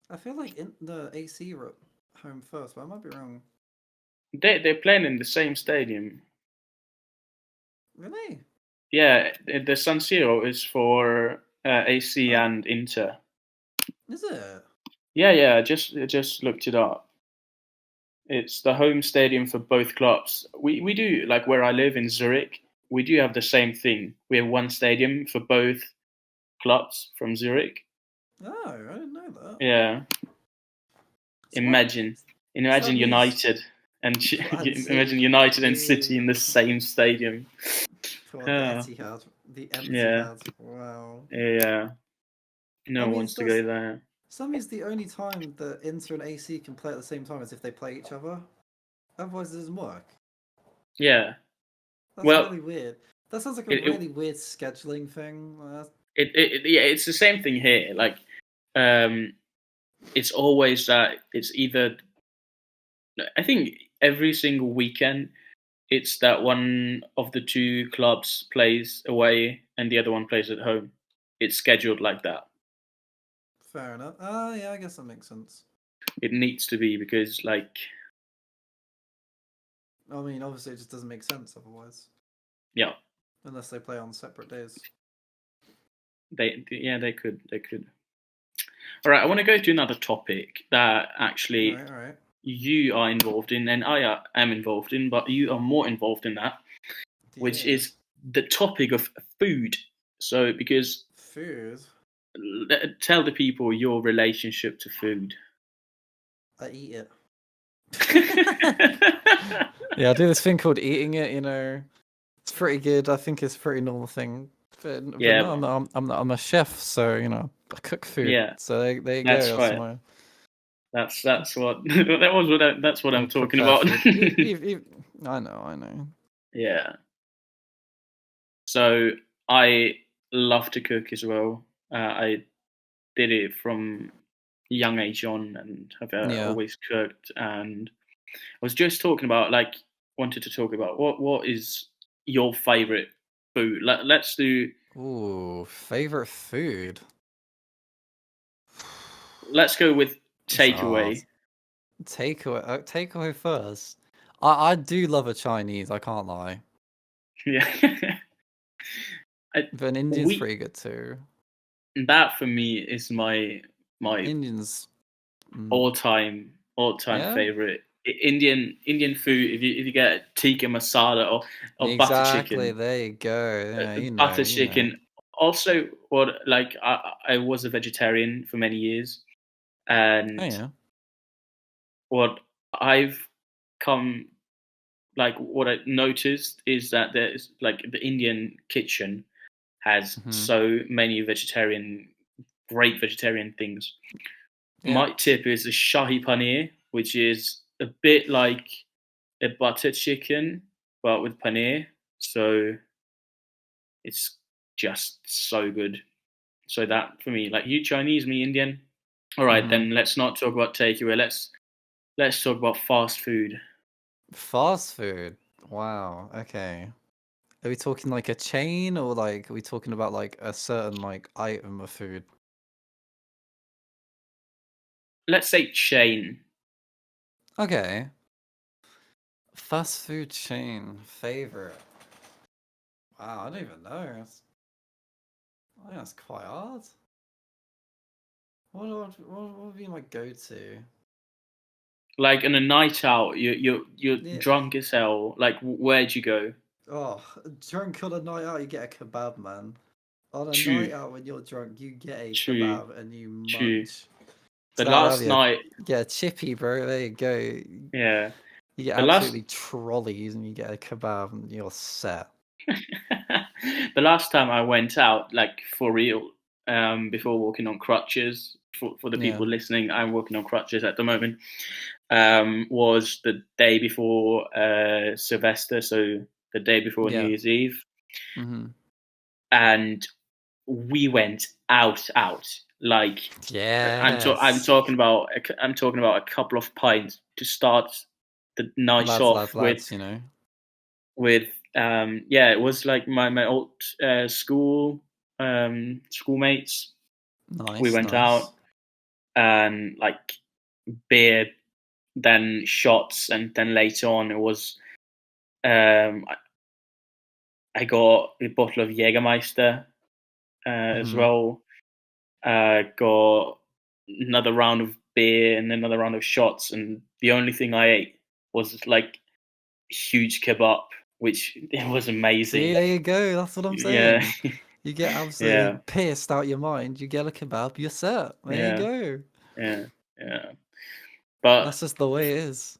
Speaker 2: I feel like the AC were home first, but I might be wrong.
Speaker 1: They're playing in the same stadium.
Speaker 2: Really?
Speaker 1: Yeah, the San Siro is for AC and Inter.
Speaker 2: Is it?
Speaker 1: Yeah. I just looked it up. It's the home stadium for both clubs. We do, like where I live in Zurich, we do have the same thing. We have one stadium for both clubs from Zurich.
Speaker 2: Oh, I didn't know that.
Speaker 1: Yeah. Imagine United and imagine United and City in the same stadium.
Speaker 2: For the Etihad, the empty Etihad. Wow.
Speaker 1: Yeah. No one wants to go there.
Speaker 2: That means the only time that Inter and AC can play at the same time is if they play each other. Otherwise, it doesn't work.
Speaker 1: Yeah.
Speaker 2: That's really weird. That sounds like a really weird scheduling thing.
Speaker 1: It's the same thing here. Like, it's always that it's either. I think every single weekend, it's that one of the two clubs plays away and the other one plays at home. It's scheduled like that.
Speaker 2: Fair enough. Yeah, I guess that makes sense.
Speaker 1: It needs to be because, like...
Speaker 2: I mean, obviously it just doesn't make sense otherwise.
Speaker 1: Yeah.
Speaker 2: Unless they play on separate days.
Speaker 1: They could. All right, I want to go to another topic that actually
Speaker 2: all right.
Speaker 1: You are involved in and I am involved in, but you are more involved in that, which is the topic of food. So, because...
Speaker 2: Food?
Speaker 1: Tell the people your relationship to food.
Speaker 2: I eat it. Yeah, I do this thing called eating it, you know. It's pretty good. I think it's a pretty normal thing. But no, I'm a chef, so, you know, I cook food.
Speaker 1: Yeah.
Speaker 2: So there you
Speaker 1: that's
Speaker 2: go.
Speaker 1: Right. That's what that's what I'm talking about.
Speaker 2: I know.
Speaker 1: Yeah. So I love to cook as well. I did it from a young age on, and have always cooked. And I was just talking about, like, wanted to talk about what is your favorite food. Let's do.
Speaker 2: Ooh, favorite food.
Speaker 1: Let's go with takeaway.
Speaker 2: Takeaway first. I do love a Chinese. I can't lie.
Speaker 1: Yeah.
Speaker 2: But an Indian's pretty good too.
Speaker 1: That for me is my
Speaker 2: Indians
Speaker 1: all-time favorite. Indian food. If you get tikka masala or butter chicken.
Speaker 2: Exactly. There you go. Yeah,
Speaker 1: butter chicken. Also, I was a vegetarian for many years, and what I've come, like, what I noticed is that there's, like, the Indian kitchen has so many great vegetarian things. Yeah. My tip is the shahi paneer, which is a bit like a butter chicken, but with paneer. So it's just so good. So that, for me, like, you Chinese, me Indian. All right, then let's not talk about takeaway. Let's talk about fast food.
Speaker 2: Fast food. Wow. Okay. Are we talking like a chain, or like are we talking about like a certain like item of food?
Speaker 1: Let's say chain.
Speaker 2: Okay. Fast food chain favorite. Wow, I don't even know. I think that's quite hard. What would be my go-to?
Speaker 1: Like on a night out, you're
Speaker 2: Yeah.
Speaker 1: drunk as hell. Like where'd you go?
Speaker 2: Oh, drunk on a night out, you get a kebab, man. On a
Speaker 1: True,
Speaker 2: night out when you're drunk, you get a
Speaker 1: true,
Speaker 2: kebab and you
Speaker 1: true.
Speaker 2: munch.
Speaker 1: The
Speaker 2: So that'll have
Speaker 1: last
Speaker 2: you
Speaker 1: night,
Speaker 2: get a chippy, bro. There you go.
Speaker 1: yeah.
Speaker 2: You get
Speaker 1: The last
Speaker 2: absolutely trolleys and you get a kebab and you're set.
Speaker 1: the last time I went out, like for real, before walking on crutches, for the
Speaker 2: Yeah.
Speaker 1: people listening, I'm walking on crutches at the moment, was the day before Sylvester, so the day before New
Speaker 2: Yeah.
Speaker 1: Year's Eve.
Speaker 2: Mm-hmm.
Speaker 1: And we went out. Like
Speaker 2: Yes.
Speaker 1: I'm talking about a couple of pints to start the night
Speaker 2: Lads,
Speaker 1: off
Speaker 2: lads, lads, you know.
Speaker 1: with yeah, it was like my old schoolmates. We
Speaker 2: Nice,
Speaker 1: went
Speaker 2: nice.
Speaker 1: out and like beer, then shots, and then later on it was um I got a bottle of Jägermeister as
Speaker 2: Mm-hmm.
Speaker 1: well. Got another round of beer and another round of shots, and the only thing I ate was like huge kebab, which it was
Speaker 2: See,
Speaker 1: amazing.
Speaker 2: there you go. That's what I'm
Speaker 1: Yeah,
Speaker 2: saying. You get absolutely
Speaker 1: yeah,
Speaker 2: pissed out your mind. You get a kebab, you're set. There you
Speaker 1: yeah,
Speaker 2: go.
Speaker 1: yeah, yeah. But
Speaker 2: That's just the way it is.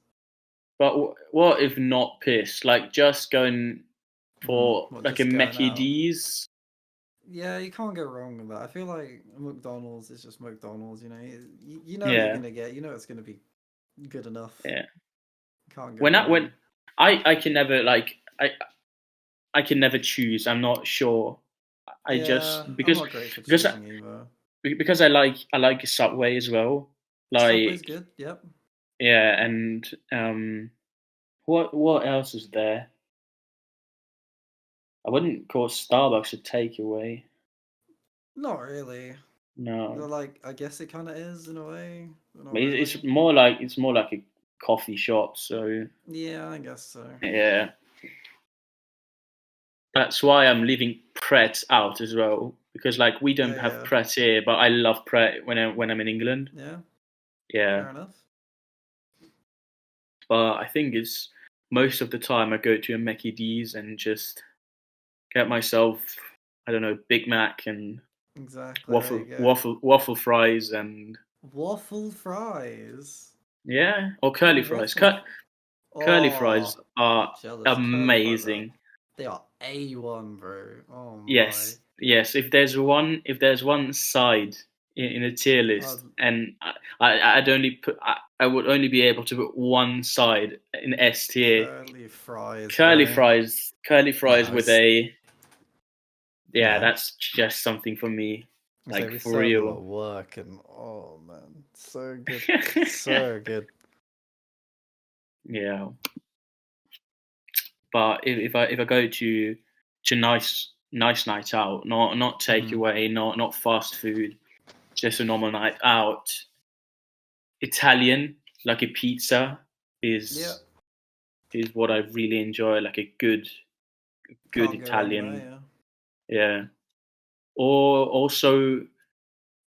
Speaker 1: what if not piss? Like just going for
Speaker 2: What,
Speaker 1: like a
Speaker 2: just going
Speaker 1: Mackie
Speaker 2: out?
Speaker 1: D's.
Speaker 2: Yeah, you can't go wrong with that. I feel like McDonald's is just McDonald's, you know. You know what you're
Speaker 1: Yeah,
Speaker 2: gonna get. You know it's gonna be good enough.
Speaker 1: yeah.
Speaker 2: You can't go
Speaker 1: When
Speaker 2: wrong.
Speaker 1: I can never like I can never choose. I'm not sure. I
Speaker 2: Yeah,
Speaker 1: just
Speaker 2: I'm not great for
Speaker 1: because
Speaker 2: choosing either.
Speaker 1: because I like Subway as well.
Speaker 2: Subway's
Speaker 1: Like
Speaker 2: good. Yep.
Speaker 1: yeah, and what else is there? I wouldn't call Starbucks a takeaway.
Speaker 2: Not really.
Speaker 1: No,
Speaker 2: They're like, I guess it kind of is in a way, but not
Speaker 1: but
Speaker 2: really.
Speaker 1: it's more like a coffee shop. So
Speaker 2: Yeah, I guess so.
Speaker 1: yeah, that's why I'm leaving Pret out as well because like we
Speaker 2: Yeah,
Speaker 1: don't have
Speaker 2: yeah,
Speaker 1: Pret here, but I love Pret when I'm in England.
Speaker 2: yeah.
Speaker 1: Yeah,
Speaker 2: Fair enough.
Speaker 1: but I think it's most of the time I go to a Mackie D's and just get myself I don't know Big Mac and
Speaker 2: Exactly. There you go.
Speaker 1: waffle fries and
Speaker 2: Waffle fries.
Speaker 1: yeah, or
Speaker 2: Oh,
Speaker 1: curly fries.
Speaker 2: waffle.
Speaker 1: Curly fries
Speaker 2: Oh,
Speaker 1: are
Speaker 2: jealous. Curly fries are.
Speaker 1: amazing.
Speaker 2: They are A1, bro. Oh my.
Speaker 1: Yes, yes. If there's one side in a tier
Speaker 2: Uh,
Speaker 1: list, and I would only be able to put one side in S tier.
Speaker 2: curly fries, bro.
Speaker 1: Curly fries
Speaker 2: No,
Speaker 1: with
Speaker 2: it's
Speaker 1: a yeah.
Speaker 2: yeah.
Speaker 1: That's just something for me,
Speaker 2: So
Speaker 1: like
Speaker 2: we
Speaker 1: for
Speaker 2: serve them
Speaker 1: real.
Speaker 2: at work, and oh man, so good, so good.
Speaker 1: Yeah, but if I go to nice night out, not
Speaker 2: Hmm.
Speaker 1: takeaway, not fast food, just a normal night out, Italian like a pizza
Speaker 2: Yeah,
Speaker 1: is what I really enjoy, like a good
Speaker 2: can't go wrong
Speaker 1: Italian,
Speaker 2: there.
Speaker 1: yeah, or also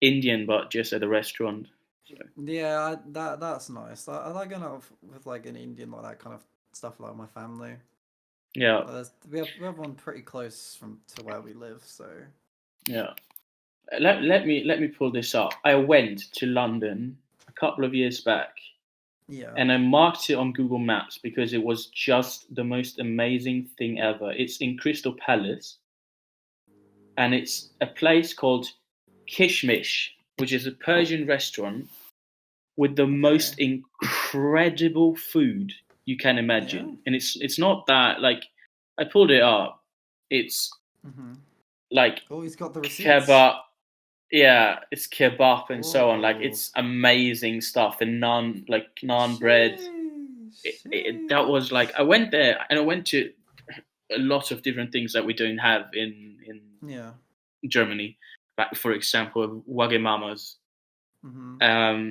Speaker 1: Indian, but just at a restaurant. So
Speaker 2: Yeah, that's nice. I like going out with like an Indian like that kind of stuff like my family.
Speaker 1: yeah,
Speaker 2: Like we have one pretty close from to where we live, so
Speaker 1: yeah. Let me pull this up. I went to London a couple of years back
Speaker 2: yeah.
Speaker 1: and I marked it on Google Maps because it was just the most amazing thing ever. It's in Crystal Palace, and it's a place called Kishmish, which is a Persian restaurant with the
Speaker 2: Okay.
Speaker 1: most incredible food you can
Speaker 2: Yeah.
Speaker 1: imagine. And it's not that like I pulled it up. It's
Speaker 2: Mm-hmm.
Speaker 1: like
Speaker 2: Oh, he's got the receipts.
Speaker 1: kebab. Yeah, it's kebab and so on. Like,
Speaker 2: Whoa.
Speaker 1: it's amazing stuff. The naan bread. That was like, I went there and I went to a lot of different things that we don't have in
Speaker 2: Yeah.
Speaker 1: Germany. Like, for example, Wagemamas.
Speaker 2: Mm-hmm.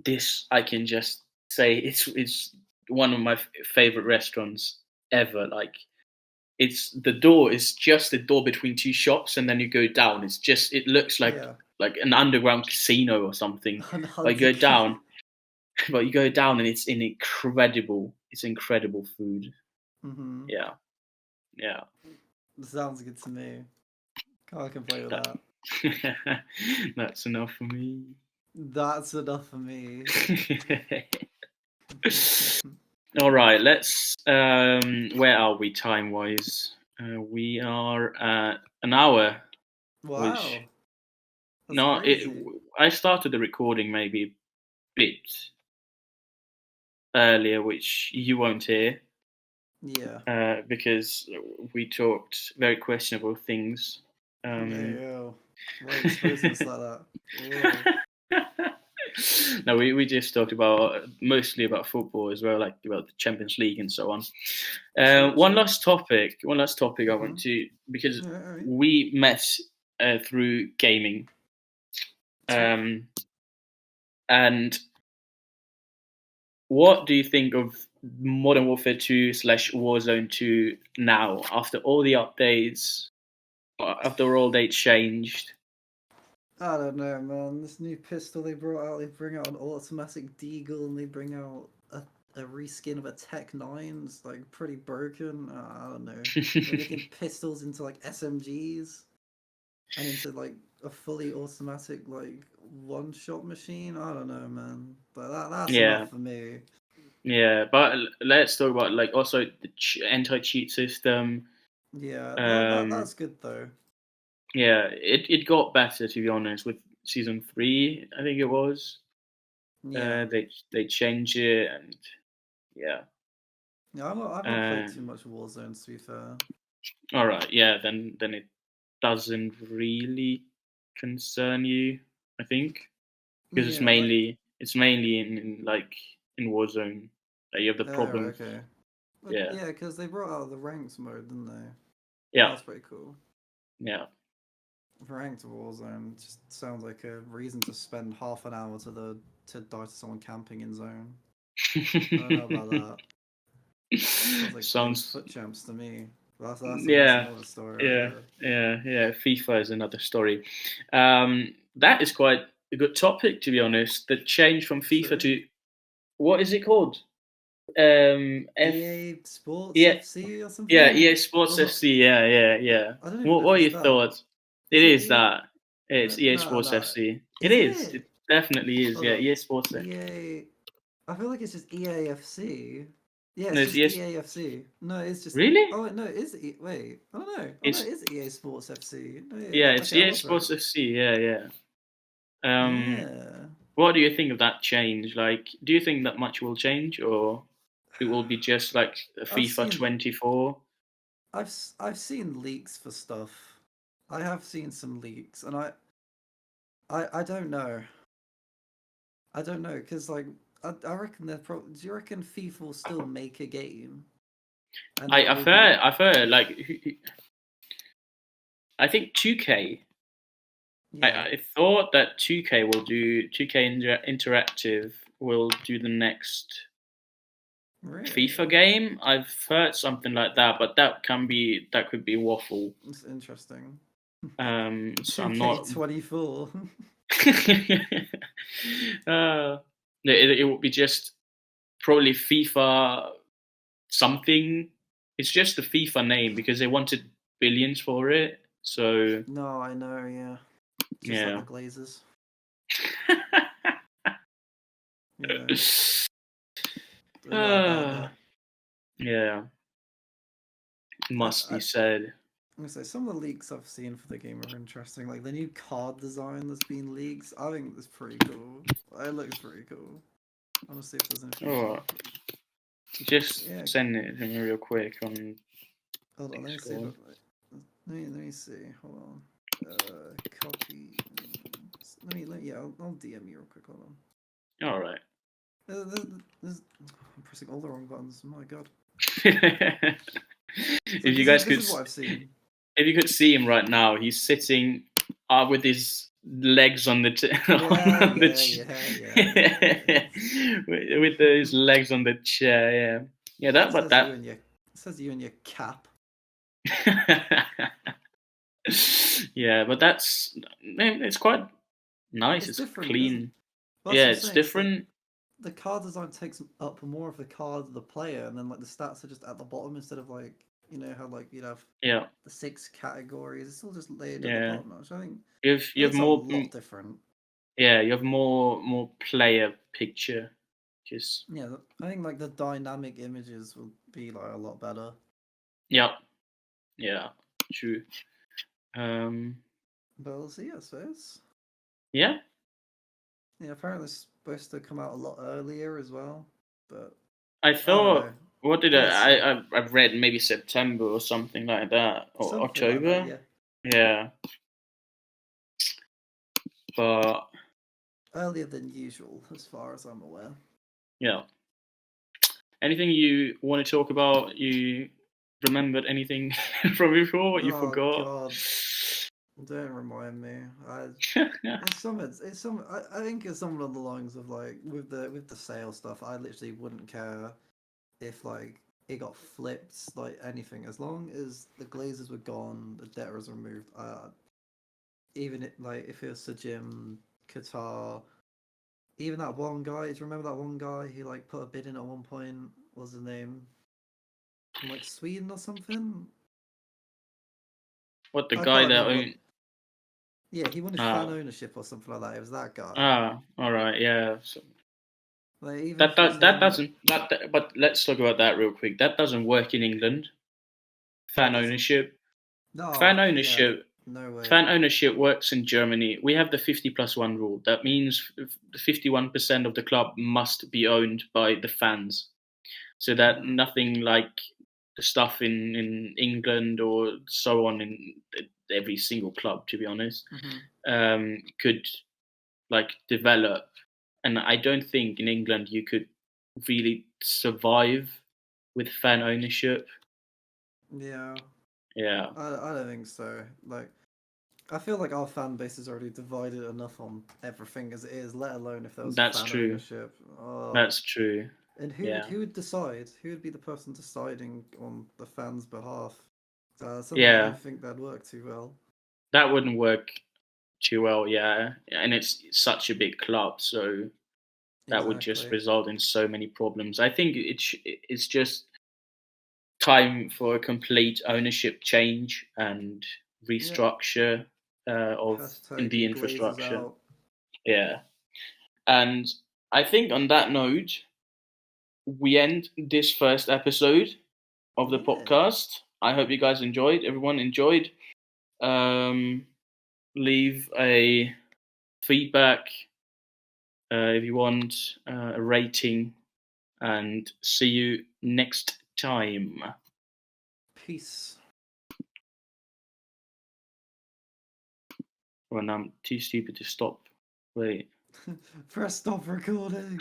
Speaker 1: This I can just say it's one of my favorite restaurants ever. Like, it's the door is just the door between two shops, and then you go down. It looks
Speaker 2: Yeah.
Speaker 1: like an underground casino or something. But you go down, but you go down, and it's incredible food.
Speaker 2: Mm-hmm.
Speaker 1: Yeah, yeah.
Speaker 2: Sounds good to me. Can't complain with that.
Speaker 1: That's enough for me.
Speaker 2: That's enough for me.
Speaker 1: All right, let's. Where are we time wise? We are at an hour.
Speaker 2: Wow.
Speaker 1: Which
Speaker 2: That's
Speaker 1: no,
Speaker 2: crazy.
Speaker 1: I started the recording maybe a bit earlier, which you won't hear.
Speaker 2: Yeah.
Speaker 1: Because we talked very questionable things.
Speaker 2: Ew. Why exposing us like that? Whoa.
Speaker 1: No, we just talked about mostly about football as well, like about the Champions League and so on. One
Speaker 2: True.
Speaker 1: last topic. One last topic I
Speaker 2: Mm-hmm.
Speaker 1: want to, because
Speaker 2: Alright.
Speaker 1: we met through gaming, and what do you think of Modern Warfare 2 / Warzone 2 now, after all the updates, after all they changed?
Speaker 2: I don't know, man. This new pistol they brought out, they bring out an automatic deagle and they bring out a reskin of a Tech 9. It's like pretty broken. I don't know. They're making pistols into like SMGs and into like a fully automatic like one-shot machine. I don't know, man. But that's
Speaker 1: Yeah,
Speaker 2: enough for me.
Speaker 1: yeah, but let's talk about like also the anti-cheat system.
Speaker 2: Yeah,
Speaker 1: Um,
Speaker 2: that's good though.
Speaker 1: yeah, it got better, to be honest, with season 3. I think it was.
Speaker 2: Yeah.
Speaker 1: They changed it, and yeah.
Speaker 2: Yeah, I've not played
Speaker 1: Uh,
Speaker 2: too much Warzone to be fair.
Speaker 1: all right, yeah. Then it doesn't really concern you, I think, because
Speaker 2: Yeah, like
Speaker 1: it's mainly in like in Warzone that you have the
Speaker 2: oh
Speaker 1: problem.
Speaker 2: okay. But
Speaker 1: Yeah,
Speaker 2: yeah, because they brought out the ranked mode, didn't they?
Speaker 1: yeah,
Speaker 2: That's pretty cool.
Speaker 1: yeah.
Speaker 2: Ranked Warzone just sounds like a reason to spend half an hour to die to someone camping in zone. I don't know about that. Sounds like playing
Speaker 1: Sounds
Speaker 2: foot champs to me. That's
Speaker 1: yeah,
Speaker 2: another story right
Speaker 1: yeah,
Speaker 2: there.
Speaker 1: yeah. FIFA is another story. That is quite a good topic, to be honest. The change from FIFA
Speaker 2: True.
Speaker 1: to, what is it called? F
Speaker 2: EA Sports
Speaker 1: Yeah,
Speaker 2: FC or
Speaker 1: yeah,
Speaker 2: something?
Speaker 1: EA Sports
Speaker 2: Or not?
Speaker 1: FC. Yeah, yeah, yeah.
Speaker 2: I don't even know
Speaker 1: What
Speaker 2: if
Speaker 1: are
Speaker 2: it's
Speaker 1: your
Speaker 2: that.
Speaker 1: thoughts? It
Speaker 2: Is it
Speaker 1: is
Speaker 2: EA?
Speaker 1: that. It's EA
Speaker 2: No,
Speaker 1: Sports
Speaker 2: no.
Speaker 1: FC. It
Speaker 2: Is
Speaker 1: is.
Speaker 2: it?
Speaker 1: It definitely is.
Speaker 2: Hold
Speaker 1: Yeah,
Speaker 2: up.
Speaker 1: EA Sports FC.
Speaker 2: EA. I feel like it's just EAFC. Yeah,
Speaker 1: No,
Speaker 2: it's
Speaker 1: it's
Speaker 2: just
Speaker 1: EA.
Speaker 2: EAFC. No, it's just.
Speaker 1: Really?
Speaker 2: Oh wait, no, it is wait. Oh no. Oh no,
Speaker 1: It's
Speaker 2: it is EA Sports FC. No,
Speaker 1: Yeah,
Speaker 2: yeah.
Speaker 1: it's
Speaker 2: Okay, I
Speaker 1: EA
Speaker 2: was right.
Speaker 1: Sports FC. Yeah, yeah. Um,
Speaker 2: Yeah.
Speaker 1: what do you think of that change? Like, do you think that much will change, or it will be just like a
Speaker 2: I've
Speaker 1: FIFA
Speaker 2: seen
Speaker 1: 24?
Speaker 2: I've seen leaks for stuff. I have seen some leaks, and I don't know. I don't know because like I reckon they're probably. Do you reckon FIFA will still make a game, and
Speaker 1: I,
Speaker 2: there
Speaker 1: I've
Speaker 2: will be
Speaker 1: heard, I've heard, like, I think 2K.
Speaker 2: yeah
Speaker 1: I thought that 2K will do 2K Interactive will do the next
Speaker 2: really.
Speaker 1: FIFA game. I've heard something like that, but that could be waffle.
Speaker 2: It's interesting.
Speaker 1: So
Speaker 2: Two
Speaker 1: I'm
Speaker 2: K
Speaker 1: not.
Speaker 2: 24.
Speaker 1: It would be just probably FIFA something. It's just the FIFA name because they wanted billions for it. So
Speaker 2: No, I know. Yeah, just like the
Speaker 1: yeah.
Speaker 2: Glazers. Yeah, they're not about that.
Speaker 1: Yeah, must
Speaker 2: I
Speaker 1: be said.
Speaker 2: I'm gonna say some of the leaks I've seen for the game are interesting. Like the new card design that's been leaked. I think it's pretty cool. It looks pretty cool. I want to see if there's anything
Speaker 1: Oh,
Speaker 2: more.
Speaker 1: just
Speaker 2: Yeah,
Speaker 1: send it to me real quick on
Speaker 2: hold on. Let me see.
Speaker 1: Discord.
Speaker 2: Let me see. Hold on. Copy. I'll DM you real quick. Hold on.
Speaker 1: All right.
Speaker 2: I'm pressing all the wrong buttons. My God.
Speaker 1: If you guys could,
Speaker 2: this is what I've seen.
Speaker 1: If you could see him right now, he's sitting with his legs on the with his legs on the chair. Yeah. That
Speaker 2: says you in your cap.
Speaker 1: Yeah, but it's quite nice. It's clean. Yeah, it's different.
Speaker 2: The card design takes up more of the card of the player, and then like the stats are just at the bottom instead of like how like you'd have the 6 categories. It's all just laid at the bottom. Which I think
Speaker 1: you have more
Speaker 2: a lot different.
Speaker 1: Yeah, you have more player picture. Just
Speaker 2: I think like the dynamic images will be like a lot better.
Speaker 1: Yeah, true.
Speaker 2: But we'll see, I suppose.
Speaker 1: Yeah.
Speaker 2: Yeah, apparently it's supposed to come out a lot earlier as well. But
Speaker 1: I thought, what did I've read maybe September or something like that, or something October. Like that, yeah. But
Speaker 2: earlier than usual, as far as I'm aware.
Speaker 1: Yeah. Anything you want to talk about? You remembered anything from before? What you forgot?
Speaker 2: God. Don't remind me. I think it's some of the lines of like with the sale stuff. I literally wouldn't care if like it got flipped, like anything, as long as the glazes were gone, the debt was removed. Even if it was Sajim, Qatar, even that one guy. Do you remember that one guy who like put a bid in at one point? What's his name? From like Sweden or something.
Speaker 1: What, the guy that owned?
Speaker 2: Yeah, he wanted fan ownership or something like that. It was that guy.
Speaker 1: All right, yeah. So,
Speaker 2: like,
Speaker 1: that doesn't. But let's talk about that real quick. That doesn't work in England. Fan ownership.
Speaker 2: No.
Speaker 1: Fan ownership.
Speaker 2: Yeah, no way.
Speaker 1: Fan ownership works in Germany. We have the 50+1 rule. That means 51% of the club must be owned by the fans. So that nothing like the stuff in England or so on in every single club, to be honest, could like develop. And I don't think in England you could really survive with fan ownership.
Speaker 2: Yeah.
Speaker 1: Yeah.
Speaker 2: I don't think so. Like, I feel like our fan base is already divided enough on everything as it is, let alone if there was fan ownership.
Speaker 1: That's true.
Speaker 2: And who would decide? Who would be the person deciding on the fans' behalf? I don't think that'd work too well.
Speaker 1: That wouldn't work too well, yeah. And it's such a big club, so that would just result in so many problems. I think it's just time for a complete ownership change and restructure in the infrastructure. Yeah. And I think on that note, we end this first episode of the podcast. I hope you guys enjoyed. Everyone enjoyed. Leave a feedback if you want, a rating, and see you next time.
Speaker 2: Peace.
Speaker 1: Well, I'm too stupid to stop. Wait.
Speaker 2: Press stop recording.